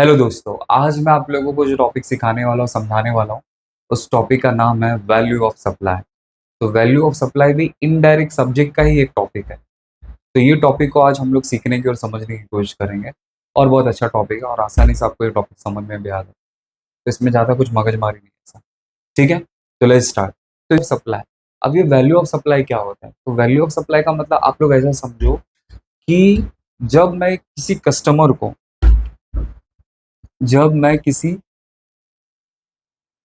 Hello दोस्तों, आज मैं आप लोगों को जो टॉपिक सिखाने वाला हूँ, समझाने वाला हूँ, उस टॉपिक का नाम है वैल्यू ऑफ सप्लाई। तो वैल्यू ऑफ सप्लाई भी इनडायरेक्ट सब्जेक्ट का ही एक टॉपिक है। तो ये टॉपिक को आज हम लोग सीखने की और समझने की कोशिश करेंगे और बहुत अच्छा टॉपिक है और आसानी से आपको ये टॉपिक समझ में भी आ जाए। तो इसमें ज़्यादा कुछ मगजमारी नहीं है ऐसा। ठीक है, तो लेट्स स्टार्ट। तो सप्लाई, अब ये वैल्यू ऑफ सप्लाई क्या होता है? तो वैल्यू ऑफ सप्लाई का मतलब आप लोग ऐसा समझो कि जब मैं किसी कस्टमर को जब मैं किसी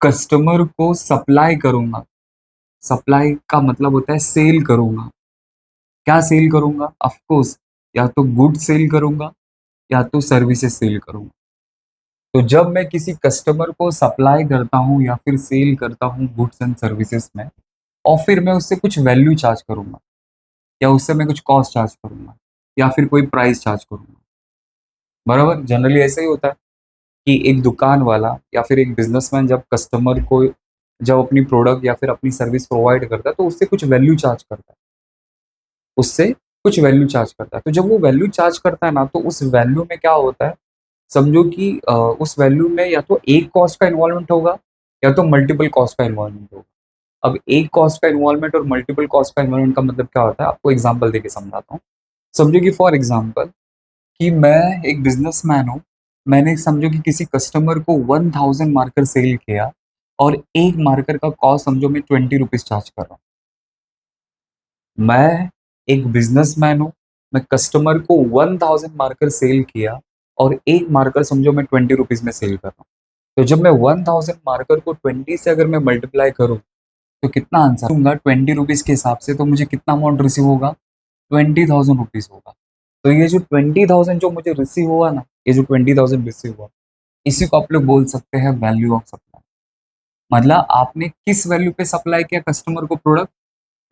कस्टमर को सप्लाई करूंगा, सप्लाई का मतलब होता है सेल करूंगा। क्या सेल करूंगा? ऑफ कोर्स, या तो गुड सेल करूंगा या तो सर्विसेज सेल करूंगा। तो जब मैं किसी कस्टमर को सप्लाई करता हूं या फिर सेल करता हूं गुड्स एंड सर्विसेज में, और फिर मैं उससे कुछ वैल्यू चार्ज करूंगा या उससे मैं कुछ कॉस्ट चार्ज करूंगा या फिर कोई प्राइस चार्ज करूंगा। बराबर, जनरली ऐसा ही होता है कि एक दुकान वाला या फिर एक बिजनेसमैन जब कस्टमर को जब अपनी प्रोडक्ट या फिर अपनी सर्विस प्रोवाइड करता है तो उससे कुछ वैल्यू चार्ज करता है, उससे कुछ वैल्यू चार्ज करता है। तो जब वो वैल्यू चार्ज करता है ना, तो उस वैल्यू में क्या होता है, समझो कि उस वैल्यू में या तो एक कॉस्ट का इन्वॉल्वमेंट होगा या तो मल्टीपल कॉस्ट का इन्वॉल्वमेंट होगा। अब एक कॉस्ट का इन्वॉल्वमेंट और मल्टीपल कॉस्ट का इन्वॉल्वमेंट का मतलब क्या होता है, आपको एग्जांपल देके समझाता हूँ। समझो कि फॉर एग्जांपल कि मैं एक बिजनेसमैन हूँ, मैंने समझो कि किसी कस्टमर को 1000 मार्कर सेल किया और एक मार्कर का कॉस्ट समझो मैं 20 रुपीज चार्ज कर रहा हूँ। मैं एक बिजनेसमैन हूँ, मैं कस्टमर को 1000 मार्कर सेल किया और एक मार्कर समझो मैं 20 रुपीज में सेल कर रहा हूँ। तो जब मैं 1000 मार्कर को 20 से अगर मैं मल्टीप्लाई करूँ तो कितना आंसर दूंगा 20 रुपीज के हिसाब से, तो मुझे कितना अमाउंट रिसीव होगा? 20,000 रुपीज होगा। तो ये जो 20,000 जो मुझे रिसीव हुआ ना, ये जो 20,000 रिसीव हुआ, इसी को आप लोग बोल सकते हैं वैल्यू ऑफ सप्लाई। मतलब आपने किस वैल्यू पे सप्लाई किया कस्टमर को प्रोडक्ट?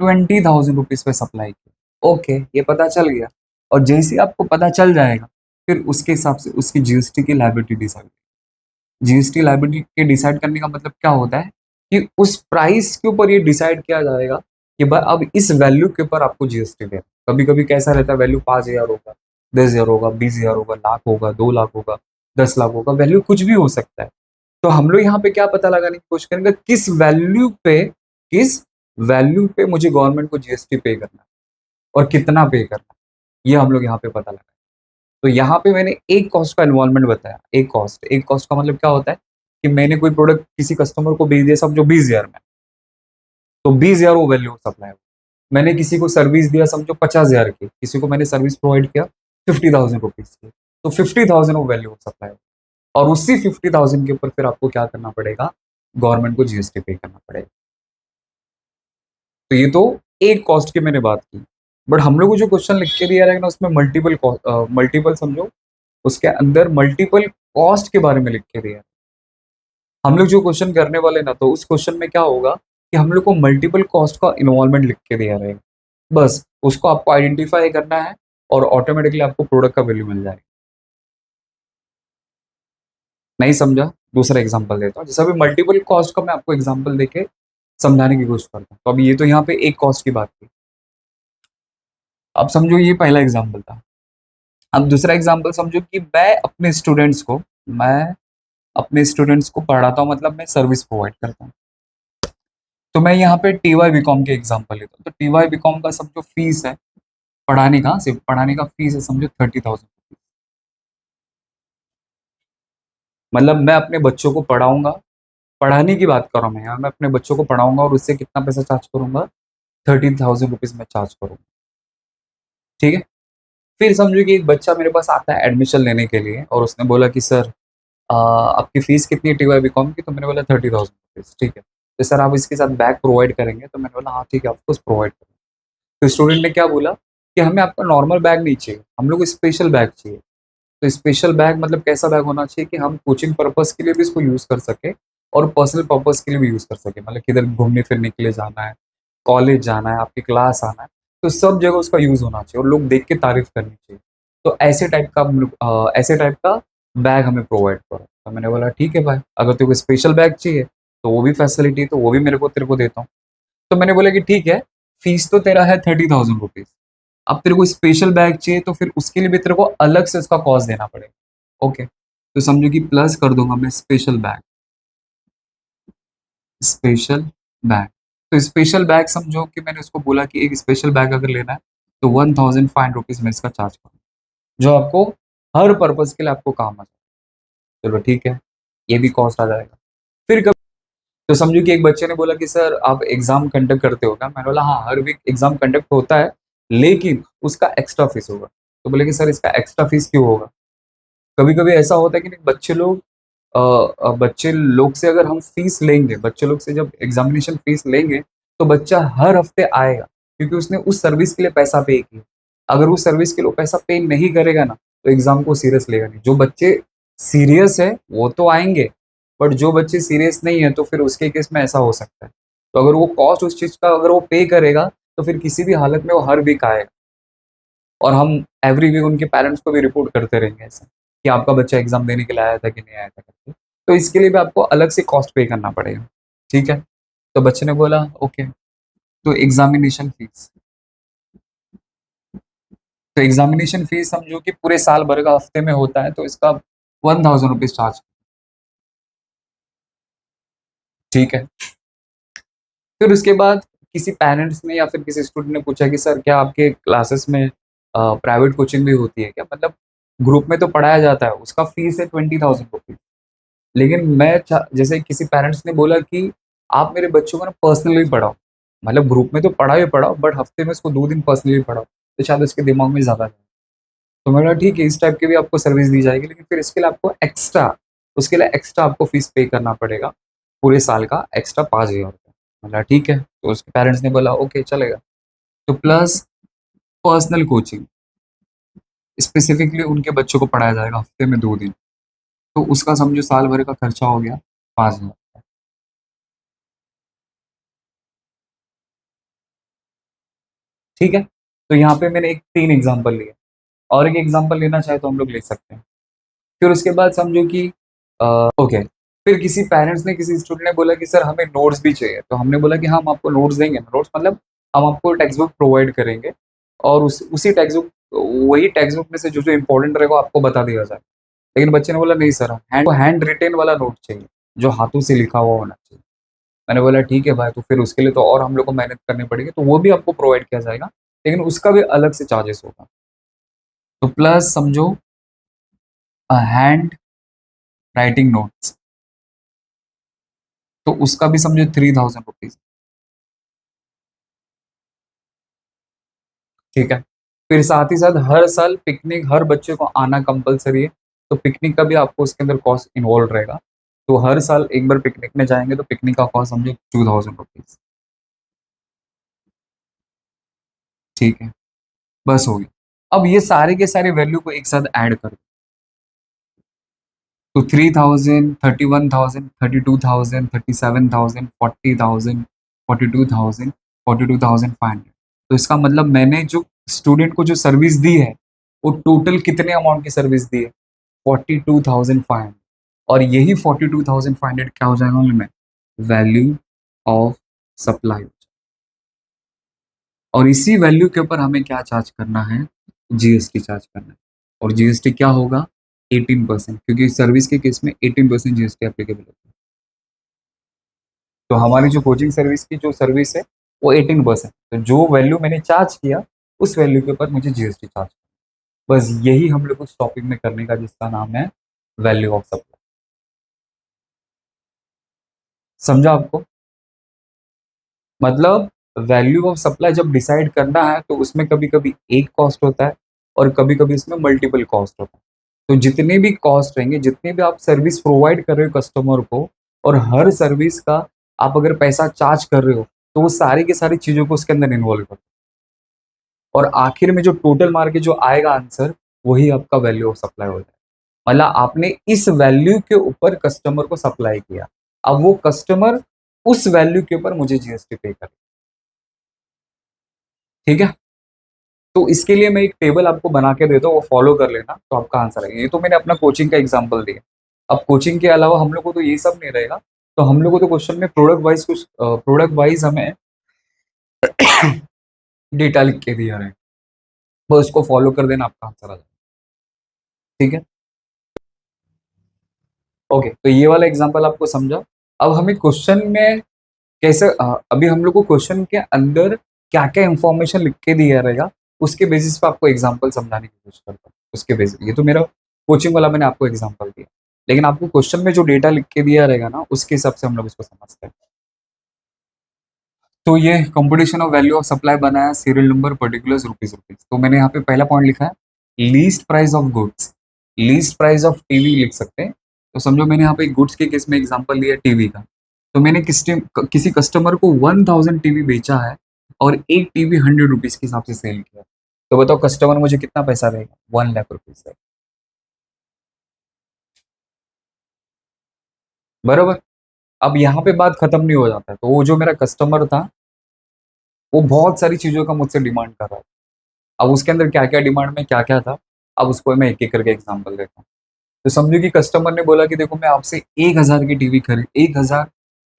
20,000 रुपीज पे सप्लाई किया। ओके, ये पता चल गया। और जैसे ही आपको पता चल जाएगा, फिर उसके हिसाब से उसकी जीएसटी की लायबिलिटी डिसाइड। जीएसटी लायबिलिटी के डिसाइड करने का मतलब क्या होता है कि उस प्राइस के ऊपर ये डिसाइड किया जाएगा कि भाई अब इस वैल्यू के ऊपर आपको जीएसटी देना। कभी कभी कैसा रहता है, वैल्यू 5,000 होगा, 10,000 होगा, 20,000 होगा, लाख होगा, 2 लाख होगा, 10 लाख होगा, वैल्यू कुछ भी हो सकता है। तो हम लोग यहाँ पे क्या पता लगाने की कोशिश करेंगे, किस वैल्यू पे मुझे गवर्नमेंट को जीएसटी पे करना है और कितना पे करना है, ये हम लोग यहाँ पे पता लगा। तो यहाँ पे मैंने एक कॉस्ट का इन्वॉल्वमेंट बताया। एक कॉस्ट का मतलब क्या होता है कि मैंने कोई प्रोडक्ट किसी कस्टमर को बेच दिया समझो 20,000 में, तो 20,000 वो वैल्यू ऑफ सप्लाई। मैंने किसी को सर्विस दिया समझो 50,000 की, किसी को मैंने सर्विस प्रोवाइड किया 50,000 रुपीज की, तो 50,000 वो वैल्यू ऑफ सप्लाई। और उसी 50,000 के ऊपर फिर आपको क्या करना पड़ेगा? गवर्नमेंट को जीएसटी पे करना पड़ेगा। तो ये तो एक कॉस्ट की मैंने बात की। बट हम लोग को जो क्वेश्चन लिख के दिया रहेगा ना, उसमें मल्टीपल समझो, उसके अंदर मल्टीपल कॉस्ट के बारे में लिख के दिया है। हम लोग जो क्वेश्चन करने वाले ना, तो उस क्वेश्चन में क्या होगा कि हम लोग को मल्टीपल कॉस्ट का इन्वॉल्वमेंट लिख के दिया रहेगा। बस उसको आपको आइडेंटिफाई करना है और ऑटोमेटिकली आपको प्रोडक्ट का वैल्यू मिल जाएगा। नहीं समझा? दूसरा एग्जांपल देता हूँ। जैसे अभी मल्टीपल कॉस्ट का मैं आपको एग्जांपल देके समझाने की कोशिश करता हूँ। तो अभी ये तो यहाँ पे एक कॉस्ट की बात थी। अब समझो ये पहला एग्जाम्पल था। अब दूसरा एग्जाम्पल समझो कि मैं अपने स्टूडेंट्स को पढ़ाता हूँ, मतलब मैं सर्विस प्रोवाइड करता हूँ। तो मैं यहाँ पे टीवाई बीकॉम के एग्जाम्पल लेता हूँ। तो टीवाई बीकॉम का समझो फीस है, पढ़ाने का, सिर्फ पढ़ाने का फीस है समझो 30,000। मतलब मैं अपने बच्चों को पढ़ाऊंगा, पढ़ाने की बात कर रहा हूँ मैं यहाँ, मैं अपने बच्चों को पढ़ाऊंगा और उससे कितना पैसा चार्ज करूंगा? 30,000 रुपीज में चार्ज करूंगा। ठीक है। फिर समझो कि एक बच्चा मेरे पास आता है एडमिशन लेने के लिए और उसने बोला कि सर आपकी फीस कितनी है टीवाई बीकॉम की? तो मैंने बोला 30,000 रुपीज। ठीक है, तो सर आप इसके साथ बैग प्रोवाइड करेंगे? तो मैंने बोला हाँ ठीक है, ऑफकोर्स प्रोवाइड करेंगे। तो स्टूडेंट ने क्या बोला कि हमें आपका नॉर्मल बैग नहीं चाहिए, हम लोग को स्पेशल बैग चाहिए। तो स्पेशल बैग मतलब कैसा बैग होना चाहिए कि हम कोचिंग पर्पस के लिए भी इसको यूज़ कर सके और पर्सनल पर्पस के लिए भी यूज़ कर सके। मतलब किधर घूमने फिरने के लिए जाना है, कॉलेज जाना है, आपकी क्लास आना है, तो सब जगह उसका यूज़ होना चाहिए और लोग देख के तारीफ करनी चाहिए। तो ऐसे टाइप का बैग हमें प्रोवाइड करो। तो मैंने बोला ठीक है भाई, अगर तेरे को स्पेशल बैग चाहिए तो वो भी फैसिलिटी, तो वो भी तेरे को देता हूँ। तो मैंने बोला कि ठीक है, फीस तो तेरा है 30,000 रुपीज। अब तेरे को स्पेशल बैग चाहिए तो फिर उसके लिए भी तेरे को अलग से उसका कॉस्ट देना पड़ेगा। ओके। तो समझो कि प्लस कर दूंगा मैं स्पेशल बैग। स्पेशल बैग, तो स्पेशल बैग समझो कि मैंने उसको बोला कि एक स्पेशल बैग अगर लेना है तो 1500 रुपीज में इसका चार्ज करूँ, जो आपको हर पर्पज के लिए आपको काम आ जाए। चलो ठीक है, ये भी कॉस्ट आ जाएगा। फिर कब, तो समझो कि एक बच्चे ने बोला कि सर आप एग्जाम कंडक्ट करते हो क्या? मैंने बोला हाँ, हर वीक एग्जाम कंडक्ट होता है, लेकिन उसका एक्स्ट्रा फीस होगा। तो बोले कि सर इसका एक्स्ट्रा फीस क्यों होगा? कभी कभी ऐसा होता है कि नहीं, बच्चे लोग से अगर हम फीस लेंगे, बच्चे लोग से जब एग्जामिनेशन फीस लेंगे, तो बच्चा हर हफ्ते आएगा, क्योंकि उसने उस सर्विस के लिए पैसा पे किया। अगर उस सर्विस के लिए पैसा पे नहीं करेगा ना, तो एग्जाम को सीरियस लेगा नहीं। जो बच्चे सीरियस है वो तो आएंगे, बट जो बच्चे सीरियस नहीं है, तो फिर उसके केस में ऐसा हो सकता है। तो अगर वो कॉस्ट उस चीज का अगर वो पे करेगा, तो फिर किसी भी हालत में वो हर वीक आएगा, और हम एवरी वीक उनके पेरेंट्स को भी रिपोर्ट करते रहेंगे ऐसा कि आपका बच्चा एग्जाम देने के लिए आया था कि नहीं आया था करके। तो इसके लिए भी आपको अलग से कॉस्ट पे करना पड़ेगा। ठीक है, तो बच्चे ने बोला ओके। तो एग्जामिनेशन फीस, तो एग्जामिनेशन फीस समझो कि पूरे साल भर का हफ्ते में होता है, तो इसका 1000 रुपीज चार्ज। ठीक है, फिर उसके बाद किसी पेरेंट्स ने या फिर किसी स्टूडेंट ने पूछा कि सर क्या आपके क्लासेस में प्राइवेट कोचिंग भी होती है क्या? मतलब ग्रुप में तो पढ़ाया जाता है, उसका फीस है 20,000 रुपीज। लेकिन जैसे किसी पेरेंट्स ने बोला कि आप मेरे बच्चों को ना पर्सनली पढ़ाओ, मतलब ग्रुप में तो पढ़ाओ बट हफ्ते में उसको 2 दिन पर्सनली पढ़ाओ, तो शायद उसके दिमाग में ज्यादा जाए। तो मैंने बोला ठीक है, इस टाइप की भी आपको सर्विस दी जाएगी, लेकिन फिर इसके लिए आपको एक्स्ट्रा, उसके लिए एक्स्ट्रा आपको फीस पे करना पड़ेगा, पूरे साल का एक्स्ट्रा 5,000 रुपये। बोला ठीक है, तो उसके पेरेंट्स ने बोला ओके चलेगा। तो प्लस पर्सनल कोचिंग, स्पेसिफिकली उनके बच्चों को पढ़ाया जाएगा हफ्ते में 2 दिन, तो उसका समझो साल भर का खर्चा हो गया 5,000। ठीक है, तो यहाँ पे मैंने एक 3 एग्जाम्पल लिए, और एक एग्जाम्पल लेना चाहे तो हम लोग ले सकते हैं। फिर उसके बाद समझो कि ओके, फिर किसी पेरेंट्स ने, किसी स्टूडेंट ने बोला कि सर हमें नोट्स भी चाहिए। तो हमने बोला कि हाँ, हम आपको नोट्स देंगे। नोट्स मतलब हम आपको टेक्स्ट बुक प्रोवाइड करेंगे, और उसी टेक्स्ट बुक, वही टेक्स्ट बुक में से जो जो इंपॉर्टेंट रहेगा आपको बता दिया जाए। लेकिन बच्चे ने बोला नहीं सर, हैंड रिटेन वाला नोट चाहिए, जो हाथों से लिखा हुआ होना चाहिए। मैंने बोला ठीक है भाई, तो फिर उसके लिए तो और हम लोग को मेहनत करनी पड़ेगी, तो वो भी आपको प्रोवाइड किया जाएगा, लेकिन उसका भी अलग से चार्जेस होगा। तो प्लस समझो हैंड राइटिंग नोट्स, तो उसका भी समझो 3,000 रुपीज। ठीक है, फिर साथ ही साथ हर साल पिकनिक, हर बच्चे को आना कंपलसरी है, तो पिकनिक का भी आपको उसके अंदर कॉस्ट इन्वॉल्व रहेगा। तो हर साल एक बार पिकनिक में जाएंगे, तो पिकनिक का कॉस्ट समझो 2,000 रुपीज। ठीक है, बस हो गया। अब ये सारे के सारे वैल्यू को एक साथ ऐड कर, तो 3,000, 31,000, 32,000, 37,000, 40,000, 42,000, 42,500। तो इसका मतलब मैंने जो स्टूडेंट को जो सर्विस दी है, वो टोटल कितने अमाउंट की सर्विस दी है? 42,500। और यही 42,500 क्या हो जाएगा उनमें? Value of supply. और इसी वैल्यू के ऊपर हमें क्या चार्ज करना है? जीएसटी चार्ज करना है। और जीएसटी क्या होगा? 18%, क्योंकि सर्विस के केस में 18% जीएसटी एप्लीकेबल होता है। तो हमारी जो कोचिंग सर्विस की जो सर्विस है, वो 18%। तो जो वैल्यू मैंने चार्ज किया, उस वैल्यू के ऊपर मुझे जीएसटी चार्ज करना। बस यही हम लोग उस टॉपिक में करने का, जिसका नाम है वैल्यू ऑफ सप्लाई। समझा आपको? मतलब वैल्यू ऑफ सप्लाई जब डिसाइड करना है, तो उसमें कभी कभी एक कॉस्ट होता है, और कभी कभी उसमें मल्टीपल कॉस्ट होता है। तो जितने भी कॉस्ट रहेंगे, जितने भी आप सर्विस प्रोवाइड कर रहे हो कस्टमर को, और हर सर्विस का आप अगर पैसा चार्ज कर रहे हो, तो वो सारी की सारी चीजों को उसके अंदर इन्वॉल्व करते हैं। और आखिर में जो टोटल मार के जो आएगा आंसर, वही आपका वैल्यू ऑफ सप्लाई हो जाए। मतलब आपने इस वैल्यू के ऊपर कस्टमर को सप्लाई किया, अब वो कस्टमर उस वैल्यू के ऊपर मुझे जीएसटी पे करे। ठीक है, तो इसके लिए मैं एक टेबल आपको बना के देता हूँ, वो फॉलो कर लेना, तो आपका आंसर है। ये तो मैंने अपना कोचिंग का एग्जांपल दिया। अब कोचिंग के अलावा हम लोग को तो ये सब नहीं रहेगा, तो हम लोग को तो क्वेश्चन में प्रोडक्ट वाइज हमें डेटा लिख के दिया है, बस उसको फॉलो कर देना, आपका आंसर आ जाएगा। ठीक है, ओके, तो ये वाला एग्जांपल आपको समझा। अब हमें क्वेश्चन में कैसे अभी हम लोग को क्वेश्चन के अंदर क्या क्या इंफॉर्मेशन लिख के दिया रहेगा, उसके बेसिस पे आपको एग्जांपल समझाने की कोशिश करता हूँ। उसके बेसिस ये तो मेरा कोचिंग वाला मैंने आपको एग्जांपल दिया, लेकिन आपको क्वेश्चन में जो डेटा लिख के दिया रहेगा ना, उसके हिसाब से हम लोग इसको समझते हैं। तो ये competition of value of supply बनाया, serial number, particulars, rupees rupees. तो मैंने यहाँ पे पहला पॉइंट लिखा है list price of goods. List price of TV लिख सकते हैं। तो समझो मैंने यहाँ पे गुड्स के केस में एग्जांपल लिया टीवी का। तो मैंने किसी कस्टमर को 1000 टीवी बेचा है और एक टीवी 100 रुपीज के हिसाब से सेल किया। तो बताओ कस्टमर मुझे कितना पैसा देगा? 1 लाख रुपीज देगा। बराबर। अब यहाँ पे बात खत्म नहीं हो जाता है। तो वो जो मेरा कस्टमर था, वो बहुत सारी चीजों का मुझसे डिमांड कर रहा था। अब उसके अंदर क्या क्या डिमांड में क्या क्या था, अब उसको मैं एक एक करके एग्जांपल देता हूँ। तो समझो कि कस्टमर ने बोला कि देखो मैं आपसे 1000 की टीवी खरीद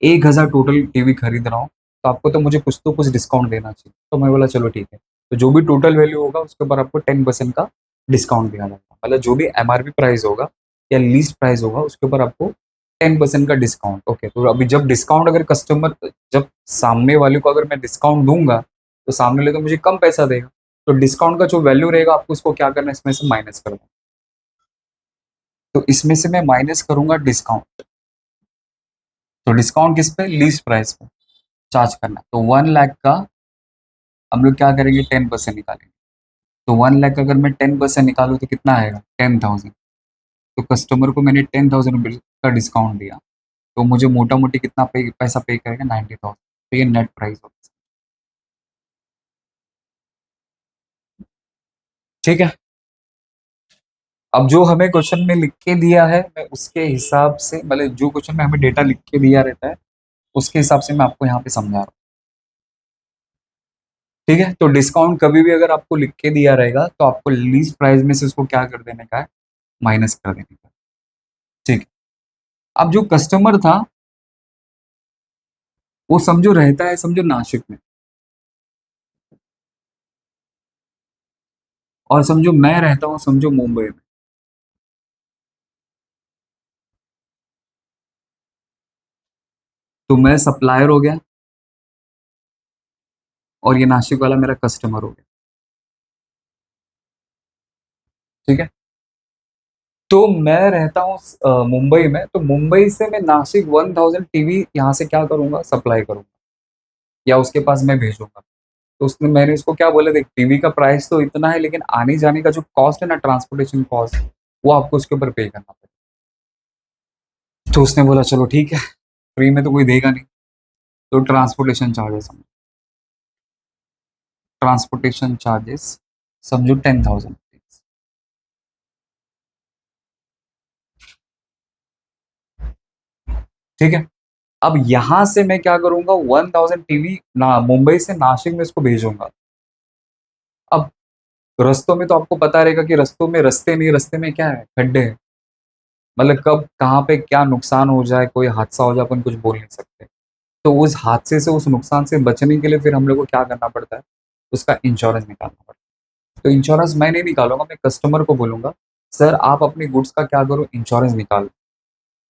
1000 टोटल टीवी खरीद रहा हूँ, तो आपको तो मुझे कुछ तो कुछ डिस्काउंट देना चाहिए। तो मैं बोला चलो ठीक है। तो जो भी टोटल वैल्यू होगा उसके ऊपर आपको 10% का डिस्काउंट दिया जाएगा। मतलब जो भी एमआरपी प्राइस होगा या लीस्ट प्राइस होगा उसके ऊपर आपको 10% का डिस्काउंट। ओके, तो अभी जब डिस्काउंट अगर कस्टमर जब सामने वाले को अगर मैं डिस्काउंट दूंगा, तो सामने वाले तो मुझे कम पैसा देगा। तो डिस्काउंट का जो वैल्यू रहेगा आपको उसको क्या करना है, इसमें से माइनस कर देना। तो इसमें से मैं माइनस करूंगा डिस्काउंट। तो डिस्काउंट किस पे? लीस्ट प्राइस पे चार्ज करना। तो 1 लाख का हम लोग क्या करेंगे, 10% निकालेंगे। तो 1 लाख अगर मैं 10% निकालू तो कितना आएगा? 10,000। तो कस्टमर को मैंने 10,000 रुपीज का डिस्काउंट दिया, तो मुझे मोटा मोटी कितना पैसा पे करेगा? 90,000। तो ये नेट प्राइस होगा। ठीक है। अब जो हमें क्वेश्चन में लिख के दिया है, मैं उसके हिसाब से, मतलब जो क्वेश्चन में हमें डेटा लिख के दिया रहता है उसके हिसाब से मैं आपको यहाँ पे समझा रहा हूँ। ठीक है। तो डिस्काउंट कभी भी अगर आपको लिख के दिया रहेगा तो आपको लीस्ट प्राइस में से उसको क्या कर देने का है? माइनस कर देने का। ठीक है। अब जो कस्टमर था वो समझो रहता है, समझो नासिक में, और समझो मैं रहता हूँ समझो मुंबई में। तो मैं सप्लायर हो गया और ये नासिक वाला मेरा कस्टमर हो गया। ठीक है। तो मैं रहता हूँ मुंबई में, तो मुंबई से मैं नासिक 1000 टीवी यहाँ से क्या करूंगा? सप्लाई करूंगा या उसके पास मैं भेजूंगा। तो उसने मैंने उसको क्या बोला, देख टीवी का प्राइस तो इतना है, लेकिन आने जाने का जो कॉस्ट है ना, ट्रांसपोर्टेशन कॉस्ट, वो आपको उसके ऊपर पे करना पड़ेगा। तो उसने बोला चलो ठीक है, फ्री में तो कोई देगा नहीं। तो ट्रांसपोर्टेशन चार्जेस, समझो 10,000। ठीक है। अब यहां से मैं क्या करूंगा, 1000 टीवी ना मुंबई से नासिक में इसको भेजूंगा। अब रस्तों में तो आपको पता रहेगा कि रस्तों में रास्ते नहीं, रास्ते में क्या है? खड्डे हैं। मतलब कब कहाँ पे क्या नुकसान हो जाए, कोई हादसा हो जाए, अपन कुछ बोल नहीं सकते। तो उस हादसे से, उस नुकसान से बचने के लिए फिर हम लोग को क्या करना पड़ता है? उसका इंश्योरेंस निकालना पड़ता है। तो इंश्योरेंस मैं नहीं निकालूंगा, मैं कस्टमर को बोलूंगा सर आप अपनी गुड्स का क्या करो, इंश्योरेंस निकालो।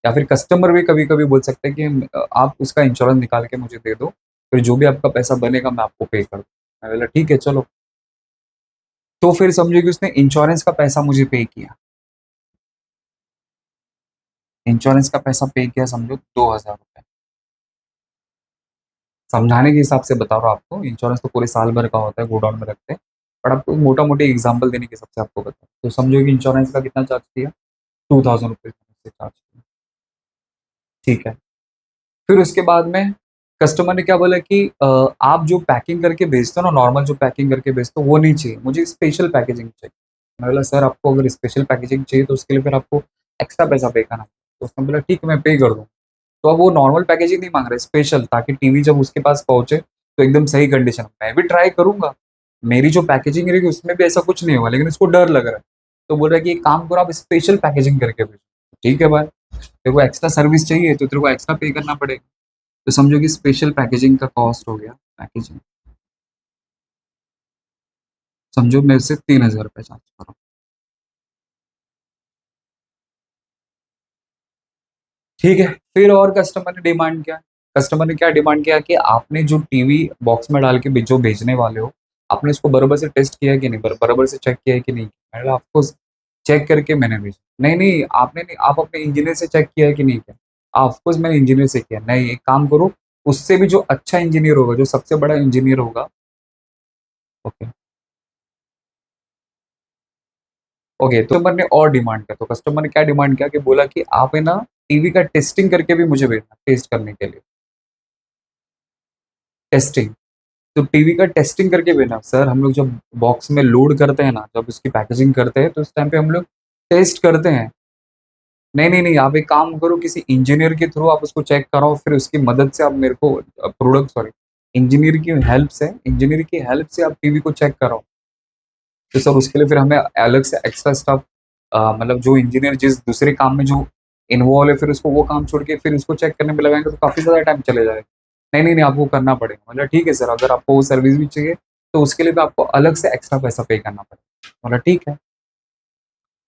या फिर कस्टमर भी कभी कभी बोल सकते हैं कि आप उसका इंश्योरेंस निकाल के मुझे दे दो, फिर जो भी आपका पैसा बनेगा मैं आपको पे कर दूँ। मैं बोला ठीक है चलो। तो फिर समझो कि उसने इंश्योरेंस का पैसा मुझे पे किया। इंश्योरेंस का पैसा पे किया समझो 2,000 रुपये। समझाने के हिसाब से बता रहा हूँ आपको, इंश्योरेंस तो पूरे साल भर का होता है, गोडाउन में रखते हैं। पर आपको मोटा मोटी एग्जाम्पल देने के हिसाब से आपको बता, तो समझो कि इंश्योरेंस का कितना चार्ज किया? 2,000 रुपये से चार्ज किया। ठीक है। फिर उसके बाद में कस्टमर ने क्या बोला कि आप जो पैकिंग करके भेजते हो ना, नॉर्मल जो पैकिंग करके भेजते हो वो नहीं चाहिए, मुझे स्पेशल पैकेजिंग चाहिए। मैं बोला सर आपको अगर स्पेशल पैकेजिंग चाहिए तो उसके लिए फिर आपको एक्स्ट्रा पैसा पे करना है। तो उसने बोला ठीक है मैं पे कर दूँ। तो अब वो नॉर्मल पैकेजिंग नहीं मांग रहा है, स्पेशल, ताकि टीवी जब उसके पास पहुंचे तो एकदम सही कंडीशन में। मैं भी ट्राई करूंगा, मेरी जो पैकेजिंग रहेगी उसमें भी ऐसा कुछ नहीं होगा, लेकिन उसको डर लग रहा है। तो बोल रहा है कि एक काम करो आप स्पेशल पैकेजिंग करके भेजो। ठीक है भाई, तेरे को एक्स्ट्रा सर्विस चाहिए तो तेरे को एक्स्ट्रा पे करना पड़ेगा। तो समझो कि स्पेशल पैकेजिंग का कॉस्ट हो गया। पैकेजिंग समझो मेरे से 3,000 रुपये चार्ज करो। ठीक है, फिर और कस्टमर ने डिमांड किया। कस्टमर ने क्या डिमांड किया कि आपने जो टीवी बॉक्स में डाल के जो भेजने वाले हो, आपने इसको बराबर से टेस्ट किया है कि नहीं, बराबर से चेक किया है कि नहीं। मैंने कहा ऑफकोर्स चेक करके मैंने भेजा। नहीं नहीं, आपने नहीं, आप अपने इंजीनियर से चेक किया है कि नहीं किया। ऑफकोर्स मैंने इंजीनियर से किया। नहीं, एक काम करो, उससे भी जो अच्छा इंजीनियर होगा, जो सबसे बड़ा इंजीनियर होगा। ओके ओके, तो कस्टमर ने और डिमांड किया। तो कस्टमर ने क्या डिमांड किया कि बोला कि आप है ना टीवी का टेस्टिंग करके भी मुझे भेजना, टेस्ट करने के लिए। टेस्टिंग, तो टीवी का टेस्टिंग करके भेजना। सर हम लोग जब बॉक्स में लोड करते हैं ना, जब उसकी पैकेजिंग करते हैं, तो उस टाइम पे हम लोग टेस्ट करते हैं। नहीं नहीं नहीं, आप एक काम करो, किसी इंजीनियर के थ्रू आप उसको चेक कराओ, फिर उसकी मदद से आप मेरे को प्रोडक्ट, सॉरी, इंजीनियर की हेल्प से आप टीवी को चेक कराओ। तो सर उसके लिए फिर हमें अलग से एक्स्ट्रा स्टाफ, मतलब जो इंजीनियर जिस दूसरे काम में जो इन्वॉल्व है, फिर उसको वो काम छोड़ के फिर उसको चेक करने में लगाएंगे तो काफ़ी ज़्यादा टाइम चले जाएगा। नहीं नहीं नहीं, आपको करना पड़ेगा। मतलब ठीक है सर, अगर आपको वो सर्विस भी चाहिए तो उसके लिए भी आपको अलग से एक्स्ट्रा पैसा पे करना पड़ेगा। मतलब ठीक है।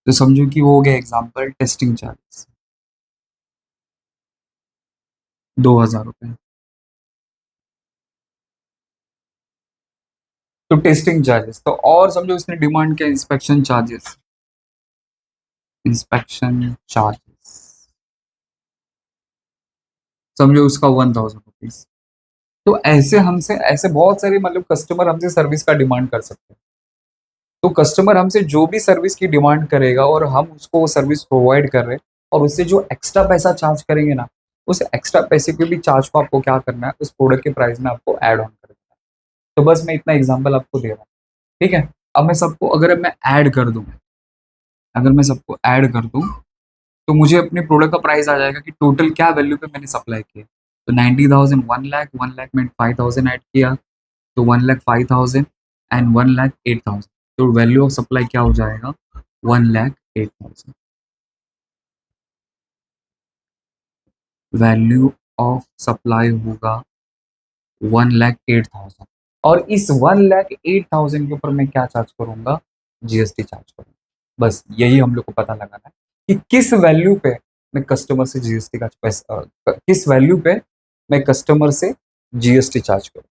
तो समझो कि वो हो गया एग्जाम्पल टेस्टिंग चार्जेस, 2,000 रुपये। तो टेस्टिंग चार्जेस, तो और समझो इसने डिमांड किया इंस्पेक्शन चार्जेस। इंस्पेक्शन चार्जेस समझो उसका 1,000 रुपीज। तो ऐसे हमसे ऐसे बहुत सारे मतलब कस्टमर हमसे सर्विस का डिमांड कर सकते हैं। तो कस्टमर हमसे जो भी सर्विस की डिमांड करेगा और हम उसको वो सर्विस प्रोवाइड कर रहे हैं, और उससे जो एक्स्ट्रा पैसा चार्ज करेंगे ना, उस एक्स्ट्रा पैसे के भी चार्ज को आपको क्या करना है, उस प्रोडक्ट के प्राइस में आपको ऐड ऑन कर देना है। तो बस मैं इतना एग्जांपल आपको दे रहा हूँ। ठीक है। अब मैं सबको अगर मैं ऐड कर दूं, अगर मैं सबको ऐड कर दूं, तो मुझे अपने प्रोडक्ट का प्राइस आ जाएगा कि टोटल क्या वैल्यू पे मैंने सप्लाई किया। तो 90,000, 1 लाख, 1 लाख में 5,000 ऐड किया, तो 1,05,000 एंड 1,08,000। तो वैल्यू ऑफ सप्लाई क्या हो जाएगा, 1,08,000। वैल्यू ऑफ सप्लाई होगा 1,08,000। और इस 1,08,000 के ऊपर मैं क्या चार्ज करूंगा, जीएसटी चार्ज करूंगा। बस यही हम लोग को पता लगाना है कि किस वैल्यू पे मैं कस्टमर से जीएसटी का पैसा, किस वैल्यू पे मैं कस्टमर से जीएसटी चार्ज करूँ।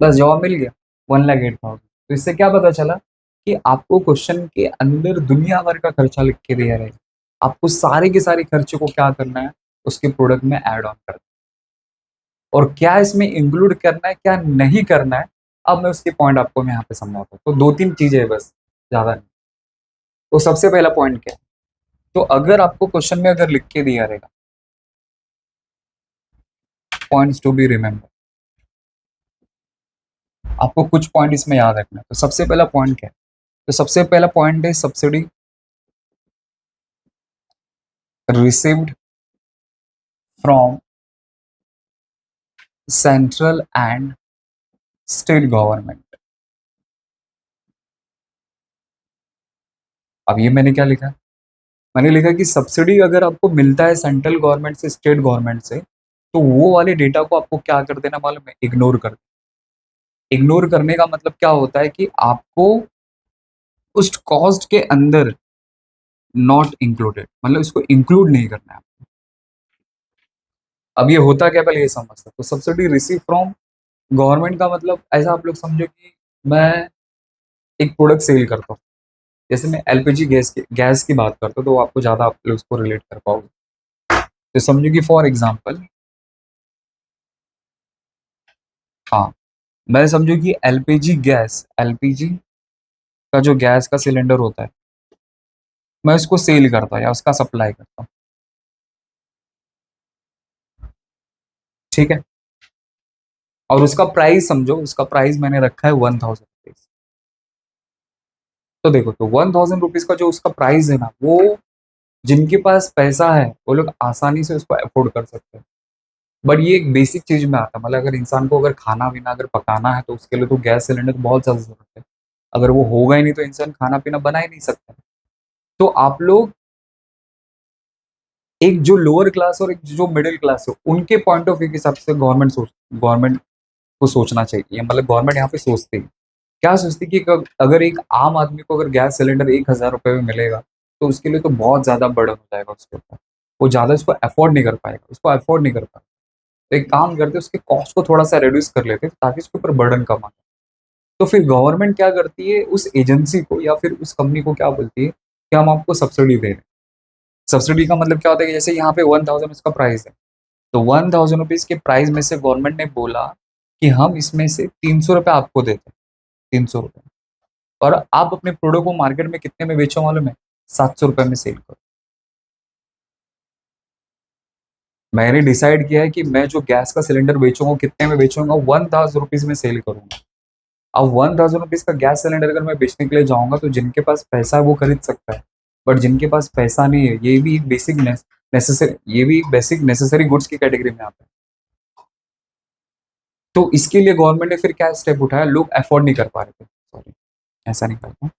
बस जवाब मिल गया, 1,08,000। तो इससे क्या पता चला कि आपको क्वेश्चन के अंदर दुनिया भर का खर्चा लिख के दिया रहेगा, आपको सारे के सारे खर्चे को क्या करना है, उसके प्रोडक्ट में ऐड ऑन करना है, और क्या इसमें इंक्लूड करना है, क्या नहीं करना है। अब मैं उसके पॉइंट आपको मैं यहाँ पे समझाता हूँ। तो दो तीन चीजें है बस, ज्यादा नहीं। तो सबसे पहला पॉइंट क्या है, तो अगर आपको क्वेश्चन में अगर लिख के दिया रहेगा पॉइंट्स टू बी रिमेम्बर, आपको कुछ पॉइंट इसमें याद रखना है। तो सबसे पहला पॉइंट क्या है, तो सबसे पहला पॉइंट है subsidy received from central and state government. अब ये मैंने क्या लिखा, मैंने लिखा कि सब्सिडी अगर आपको मिलता है सेंट्रल गवर्नमेंट से, स्टेट गवर्नमेंट से, तो वो वाले डेटा को आपको क्या कर देना मालूम है, इग्नोर कर। इग्नोर करने का मतलब क्या होता है कि आपको उस कॉस्ट के अंदर नॉट इंक्लूडेड, मतलब इसको इंक्लूड नहीं करना है। अब ये होता क्या, पहले ये समझता। तो सब्सिडी रिसीव फ्रॉम गवर्नमेंट का मतलब ऐसा आप लोग समझो कि मैं एक प्रोडक्ट सेल करता हूँ, जैसे मैं एलपीजी गैस की बात करता हूँ, तो आपको ज्यादा आप लोग उसको रिलेट कर पाओगे। तो समझो कि फॉर एग्जाम्पल, हाँ, मैं समझो कि एलपीजी का जो गैस का सिलेंडर होता है, मैं उसको सेल करता हूँ या उसका सप्लाई करता हूँ। ठीक है। और उसका प्राइस समझो, उसका प्राइस मैंने रखा है 1,000 रुपीज। तो देखो, तो 1,000 रुपीज का जो उसका प्राइस है ना, वो जिनके पास पैसा है वो लोग आसानी से उसको अफोर्ड कर सकते हैं। बट ये एक बेसिक चीज में आता है, मतलब अगर इंसान को अगर खाना पीना अगर पकाना है, तो उसके लिए तो गैस सिलेंडर तो बहुत ज्यादा जरूरत है। अगर वो होगा ही नहीं तो इंसान खाना पीना बना ही नहीं सकता। तो आप लोग, एक जो लोअर क्लास और एक जो मिडिल क्लास है, उनके पॉइंट ऑफ व्यू के हिसाब से गवर्नमेंट को सोचना चाहिए। मतलब गवर्नमेंट यहाँ पे सोचती है, क्या सोचती है कि अगर एक आम आदमी को अगर गैस सिलेंडर 1,000 रुपये में मिलेगा, तो उसके लिए तो बहुत ज्यादा बर्डन हो जाएगा उसके ऊपर। वो ज़्यादा इसको अफोर्ड नहीं कर पाएगा, उसको अफोर्ड नहीं कर पाएगा। तो एक काम करते उसके कॉस्ट को थोड़ा सा रिड्यूस कर लेते ताकि उसके ऊपर बर्डन कम आए। तो फिर गवर्नमेंट क्या करती है, उस एजेंसी को या फिर उस कंपनी को क्या बोलती है कि हम आपको सब्सिडी दे रहे हैं। सब्सिडी का मतलब क्या होता है कि जैसे यहाँ पे 1000 इसका प्राइस है, तो 1000 रुपीज़ के प्राइस में से गवर्नमेंट ने बोला कि हम इसमें से 300 रुपये आपको देते हैं, 300 रुपये। और आप अपने प्रोडक्ट को मार्केट में कितने में बेचो मालूम है? 700 रुपये में सेल करो। मैंने डिसाइड किया है कि मैं जो गैस का सिलेंडर बेचूंगा कितने में बेचूंगा, 1000 रुपीज़ में सेल करूंगा। अब 1000 रुपीज़ का गैस सिलेंडर अगर मैं बेचने के लिए जाऊंगा तो जिनके पास पैसा है वो खरीद सकता है, बट जिनके पास पैसा नहीं है, ये भी बेसिक नेसेसरी गुड्स की कैटेगरी में आता है। तो इसके लिए गवर्नमेंट ने फिर क्या स्टेप उठाया, लोग अफोर्ड नहीं कर पा रहे थे, सॉरी ऐसा नहीं करता।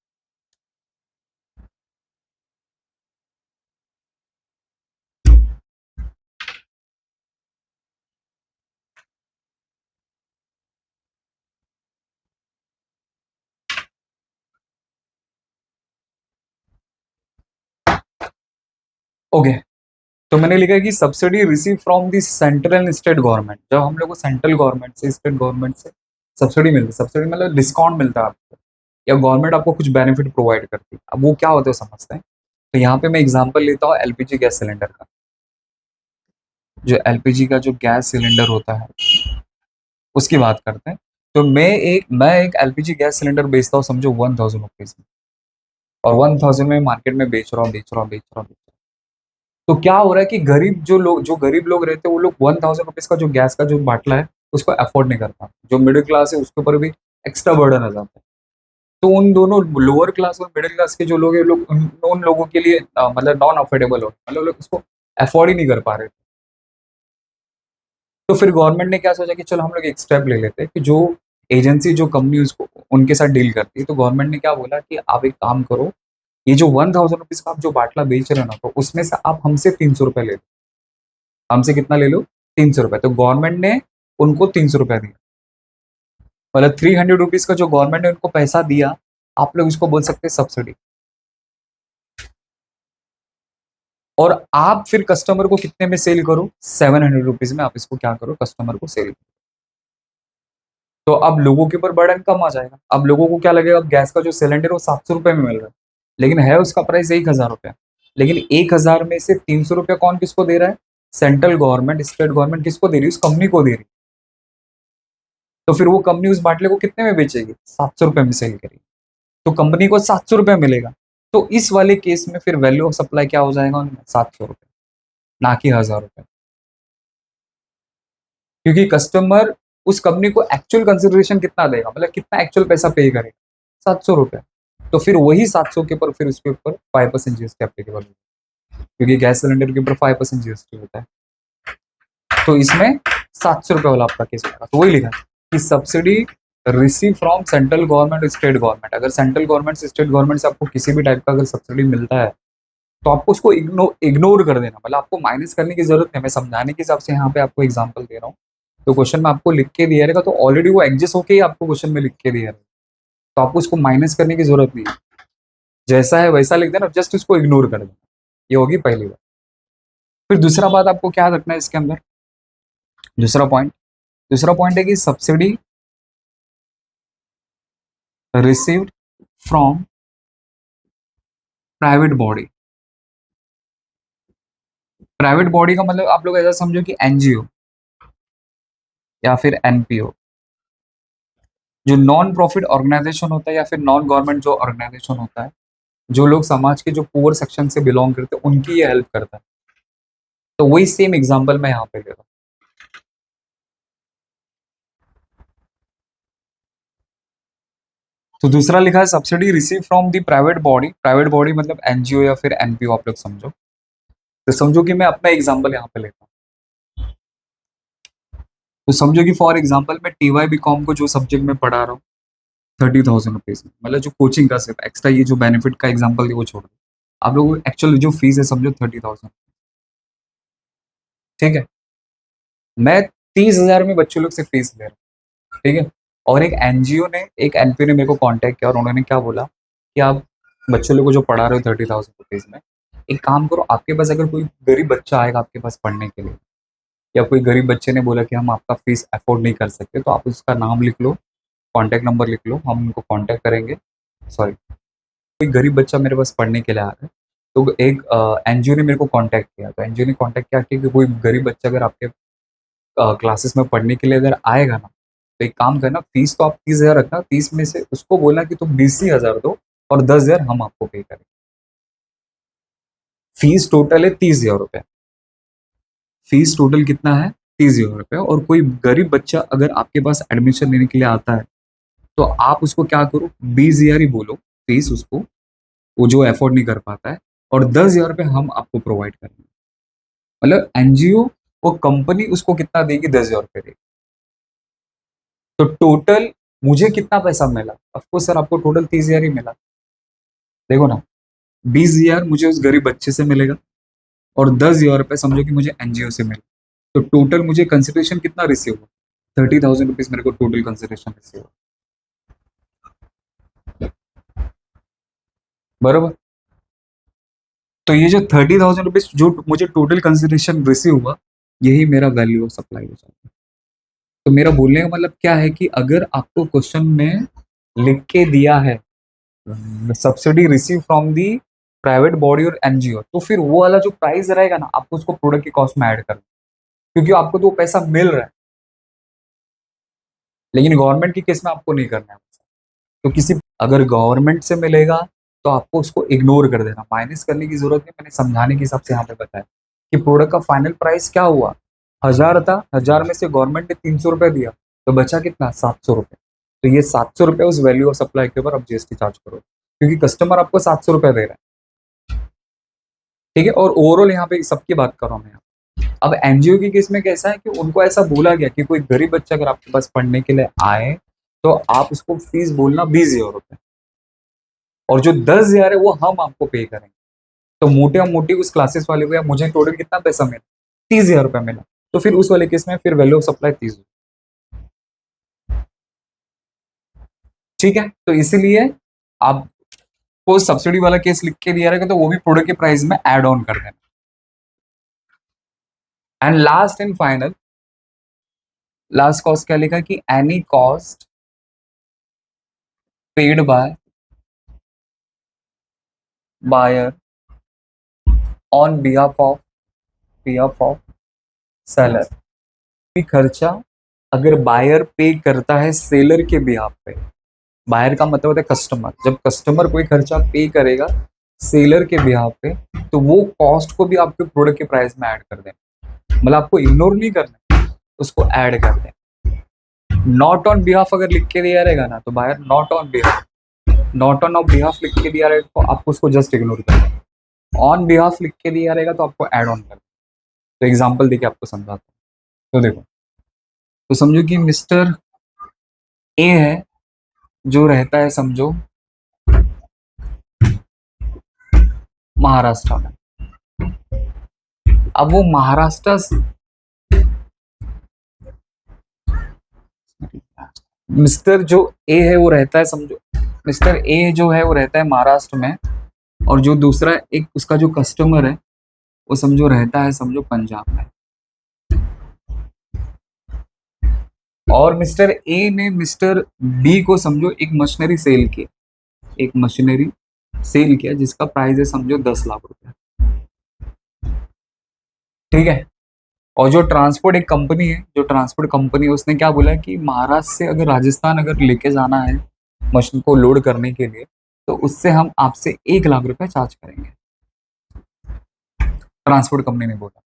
ओके, तो मैंने लिखा है कि subsidy receive from the central and state government. जब हम लोग को सेंट्रल गवर्नमेंट से, स्टेट गवर्नमेंट से सब्सिडी मिलती है, सब्सिडी मतलब डिस्काउंट मिलता है आपको, या गवर्नमेंट आपको कुछ बेनिफिट प्रोवाइड करती है। अब वो क्या होता है समझते हैं। तो यहाँ पे मैं एग्जांपल लेता हूँ एलपीजी गैस सिलेंडर का। जो एलपीजी का जो गैस सिलेंडर होता है उसकी बात करते हैं। तो मैं एक एलपीजी गैस सिलेंडर बेचता हूँ, समझो 1000 रुपीज में, और 1000 में मार्केट में बेच रहा हूँ, तो क्या हो रहा है कि जो गरीब लोग रहते हैं वो लोग 1000 रुपीज का जो गैस का जो बाटला है उसको अफोर्ड नहीं कर पाते। जो मिडिल क्लास है उसके ऊपर भी एक्स्ट्रा बर्डन आ जाता है। तो उन दोनों लोअर क्लास और मिडिल क्लास के जो लोग हैं, लोग उन लोगों के लिए मतलब नॉन अफोर्डेबल हो, मतलब लोग उसको अफोर्ड ही नहीं कर पा रहे थे। तो फिर गवर्नमेंट ने क्या सोचा कि चलो हम लोग एक स्टेप ले लेते हैं कि जो एजेंसी, जो कंपनी उसको उनके साथ डील करती है, तो गवर्नमेंट ने क्या बोला कि आप एक काम करो, ये जो 1000 रुपीज का आप जो बाटला बेच रहे हो ना, तो उसमें से आप हमसे 300 रुपये ले लो। हमसे कितना ले लो? 300 रुपये। तो गवर्नमेंट ने उनको 300 रुपये दिया, मतलब 300 रुपीज का जो गवर्नमेंट ने उनको पैसा दिया, आप लोग इसको बोल सकते हैं सब्सिडी। और आप फिर कस्टमर को कितने में सेल करो? 700 रुपीज में आप इसको क्या करो, कस्टमर को सेल करो। तो अब लोगों के ऊपर बर्डन कम आ जाएगा। अब लोगों को क्या लगेगा, अब गैस का जो सिलेंडर है वो 700 रुपये में मिल रहा है, लेकिन है उसका प्राइस 1000 रुपया। लेकिन 1000 में से 300 रुपया कौन किसको दे रहा है? सेंट्रल गवर्नमेंट, स्टेट गवर्नमेंट किसको दे रही है? उस कंपनी को दे रही है। तो फिर वो कंपनी उस बाटले को कितने में बेचेगी? 700 रुपये में सेल करेगी, तो कंपनी को 700 रुपये मिलेगा। तो इस वाले केस में फिर वैल्यू ऑफ सप्लाई क्या हो जाएगा उनमें? 700 रुपये, ना कि 1000 रुपये। क्योंकि कस्टमर उस कंपनी को एक्चुअल कंसिडरेशन कितना देगा, मतलब कितना एक्चुअल पैसा पे करेगा? 700 रुपये। तो फिर वही 700 के ऊपर फिर उसके ऊपर 5% जीएसटी एप्लीकेबल होगा, क्योंकि गैस सिलेंडर के ऊपर 5% जीएसटी होता है। तो इसमें 700 रुपये वाला आपका केस होगा। तो वही लिखा है कि subsidy receive from central government, state government. अगर सेंट्रल गवर्नमेंट से, स्टेट गवर्नमेंट से आपको किसी भी टाइप का अगर सब्सिडी मिलता है, तो आपको उसको इग्नोर कर देना, मतलब आपको माइनस करने की जरूरत नहीं। मैं समझाने के हिसाब से यहाँ पे आपको एग्जाम्पल दे रहा हूँ। तो क्वेश्चन में आपको लिख के दिया रहेगा, तो ऑलरेडी वो एडजस्ट होके ही आपको क्वेश्चन में लिख के दिया रहेगा, तो आपको उसको माइनस करने की जरूरत नहीं है। जैसा है वैसा लिख देना, जस्ट उसको इग्नोर कर देना। ये होगी पहली बात। फिर दूसरा बात आपको क्या रखना है इसके अंदर, दूसरा पॉइंट है कि subsidy received from private body. Private body का मतलब आप लोग ऐसा समझो कि एनजीओ या फिर एनपीओ, जो नॉन प्रॉफिट ऑर्गेनाइजेशन होता है या फिर नॉन गवर्नमेंट जो ऑर्गेनाइजेशन होता है, जो लोग समाज के जो पुअर सेक्शन से बिलोंग करते हैं उनकी ये हेल्प करता है। तो वही सेम एग्जांपल मैं यहाँ पे ले रहा हूँ। तो दूसरा लिखा है subsidy receive from the private body. Private body मतलब एनजीओ या फिर एनपीओ आप लोग समझो। तो समझो कि मैं अपना एग्जांपल यहाँ पे लेता हूँ। तो समझो कि फॉर एग्जांपल मैं टीवाई बीकॉम को जो सब्जेक्ट में पढ़ा रहा हूँ 30,000 रुपीज में, मतलब जो कोचिंग का सिर्फ एक्स्ट्रा ये जो बेनिफिट का एग्जांपल है वो छोड़ दो। आप लोग एक्चुअल जो फीस है समझो 30,000, ठीक है। मैं 30,000 में बच्चों लोग से फीस ले रहा हूँ, ठीक है। और एक एनजीओ ने, एक एनपीओ ने मेरे को कांटेक्ट किया और उन्होंने क्या बोला कि आप बच्चों लोग को जो पढ़ा रहे हो 30,000 रुपीज में, एक काम करो, आपके पास अगर कोई गरीब बच्चा आएगा आपके पास पढ़ने के लिए, या कोई गरीब बच्चे ने बोला कि हम आपका फीस अफोर्ड नहीं कर सकते, तो आप उसका नाम लिख लो, कॉन्टैक्ट नंबर लिख लो, हम उनको कॉन्टैक्ट करेंगे। सॉरी, कोई गरीब बच्चा मेरे पास पढ़ने के लिए आ रहा है, तो एक एनजीओ ने मेरे को कॉन्टैक्ट किया, तो एनजीओ ने कॉन्टैक्ट किया कि कोई गरीब बच्चा अगर आपके क्लासेस में पढ़ने के लिए अगर आएगा ना, तो एक काम करना, फीस तो आप 30,000 रखना, 30 में से उसको बोलना कि तुम 20,000 दो और 10,000 हम आपको पे करेंगे। फीस टोटल है 30,000 रुपये। फीस टोटल कितना है? 30,000 रुपये। और कोई गरीब बच्चा अगर आपके पास एडमिशन लेने के लिए आता है, तो आप उसको क्या करो, 20,000 ही बोलो फीस उसको, वो जो अफोर्ड नहीं कर पाता है, और 10,000 रुपये हम आपको प्रोवाइड करेंगे। मतलब एनजीओ, वो कंपनी उसको कितना देगी? 10,000 रुपये देगी। तो टोटल मुझे कितना पैसा मिला? ऑफकोर्स सर आपको टोटल 30,000 ही मिला। देखो ना, 20,000 मुझे उस गरीब बच्चे से मिलेगा, और 10,000 रुपये समझो कि मुझे एनजीओ से मिला। तो टोटल मुझे कंसिडरेशन कितना रिसीव हुआ? 30,000 रुपीज मेरे को टोटल कंसिडरेशन रिसीव हुआ, बरोबर। तो ये जो 30,000 रुपीज जो मुझे टोटल कंसिडरेशन रिसीव हुआ, यही मेरा वैल्यू ऑफ सप्लाई हो जाता है। तो मेरा बोलने का मतलब क्या है कि अगर आपको क्वेश्चन में लिख के दिया है subsidy receive from the private body और एनजीओ, तो फिर वो वाला जो प्राइस रहेगा ना, आपको उसको प्रोडक्ट की कॉस्ट में ऐड करना, क्योंकि आपको तो पैसा मिल रहा है। लेकिन गवर्नमेंट की केस में आपको नहीं करना है। तो किसी, अगर गवर्नमेंट से मिलेगा तो आपको उसको इग्नोर कर देना, माइनस करने की जरूरत नहीं। मैंने समझाने के हिसाब से यहाँ पे बताया कि प्रोडक्ट का फाइनल प्राइस क्या हुआ, 1,000 था, 1,000 में से गवर्नमेंट ने 300 रुपए दिया, तो बचा कितना? 700 रुपए। तो ये 700 रुपए उस वैल्यू ऑफ सप्लाई के ऊपर आप जीएसटी चार्ज करो, क्योंकि कस्टमर आपको 700 रुपए दे रहा है। ठीक है, और ओवरऑल यहाँ पे सबकी बात कर रहा हूँ मैं। अब एनजीओ की केस में कैसा है कि उनको ऐसा बोला गया कि कोई गरीब बच्चा अगर आपके पास पढ़ने के लिए आए, तो आप उसको फीस बोलना 20,000 रुपए, और जो 10,000 है वो हम आपको पे करेंगे। तो मोटे मोटी उस क्लासेस वाले को या मुझे टोटल कितना पैसा मिला? 30,000 रुपया मिला। तो फिर उस वाले केस में फिर वैल्यू ऑफ सप्लाई 30। ठीक है, तो इसीलिए आपको सब्सिडी वाला केस लिख के दिया रहेगा, तो वो भी प्रोडक्ट के प्राइस में एड ऑन कर देना। And last and final, last cost क्या लिखा कि any cost paid by buyer on behalf of seller. भी खर्चा अगर बायर पे करता है सेलर के बिहाफ पे, बायर का मतलब होता है कस्टमर, जब कस्टमर कोई खर्चा पे करेगा सेलर के बिहाफ पे, तो वो कॉस्ट को भी आपके प्रोडक्ट के प्राइस में ऐड कर दें। मतलब आपको इग्नोर नहीं करना, उसको ऐड कर दें। नॉट ऑन बिहाफ अगर लिख के दिया रहेगा ना, तो buyer not on behalf, not on of behalf लिख के दिया रहेगा तो आपको उसको जस्ट इग्नोर करना है। ऑन बिहाफ लिख के दिया रहेगा तो आपको ऐड ऑन करना। तो एग्जाम्पल देके आपको समझाता हूँ। तो देखो, तो समझो कि मिस्टर ए है, जो रहता है समझो महाराष्ट्र में। अब वो महाराष्ट्र, मिस्टर जो ए है वो रहता है समझो, मिस्टर ए जो है वो रहता है महाराष्ट्र में, और जो दूसरा एक उसका जो कस्टमर है वो समझो रहता है समझो पंजाब में। और मिस्टर ए ने मिस्टर बी को समझो एक मशीनरी सेल किया, एक मशीनरी सेल किया जिसका प्राइस है समझो 10 लाख रुपए। ठीक है, और जो ट्रांसपोर्ट एक कंपनी है, जो ट्रांसपोर्ट कंपनी है, उसने क्या बोला कि महाराष्ट्र से अगर राजस्थान अगर लेके जाना है मशीन को लोड करने के लिए, तो उससे हम आपसे 1 लाख रुपए चार्ज करेंगे। ट्रांसपोर्ट कंपनी ने बोला,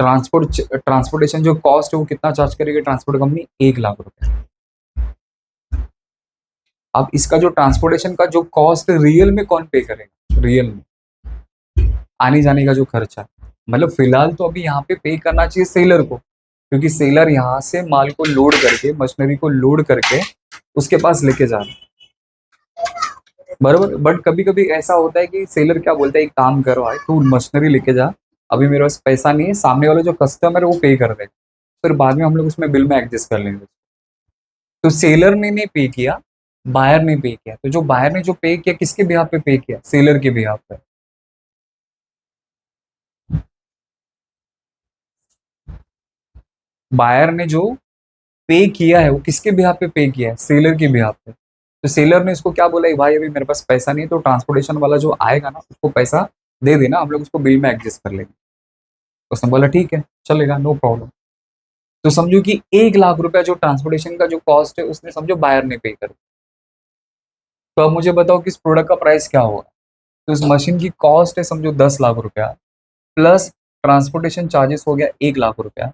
ट्रांसपोर्टेशन जो कॉस्ट है वो कितना चार्ज करेगी ट्रांसपोर्ट कंपनी? 1 लाख रुपए। अब इसका जो ट्रांसपोर्टेशन का जो कॉस्ट रियल में कौन पे करेगा? रियल में आने जाने का जो खर्चा, मतलब फिलहाल तो अभी यहाँ पे करना चाहिए सेलर को, क्योंकि सेलर यहाँ से माल को लोड करके, मशीनरी को लोड करके उसके पास लेके जा रहा है, बराबर। बट कभी कभी ऐसा होता है कि सेलर क्या बोलता है, एक काम करो भाई, तू मशीनरी लेके जा, अभी मेरे पास पैसा नहीं है, सामने वाला जो कस्टमर है वो पे कर देगा, फिर बाद में हम लोग उसमें बिल में एडजस्ट कर लेंगे। तो सेलर ने नहीं पे किया, बायर ने पे किया। तो जो बायर ने जो पे किया, किसके बिहाफ पे पे किया? सेलर के बिहाफ पे। बायर ने जो पे किया है वो किसके बिहाफ पे पे किया है, सेलर के बिहाफ पे। तो सेलर ने इसको क्या बोला है, भाई अभी मेरे पास पैसा नहीं है, तो ट्रांसपोर्टेशन वाला जो आएगा ना उसको पैसा दे देना, हम लोग उसको बिल में एडजस्ट कर लेंगे। तो उसने बोला ठीक है चलेगा, नो प्रॉब्लम। तो समझो कि 1 लाख रुपया जो ट्रांसपोर्टेशन का जो कॉस्ट है उसने समझो बायर ने पे कर दिया। तो अब मुझे बताओ कि इस प्रोडक्ट का प्राइस क्या होगा। तो इस मशीन की कॉस्ट है समझो 10 लाख रुपया, प्लस ट्रांसपोर्टेशन चार्जेस हो गया 1 लाख रुपया।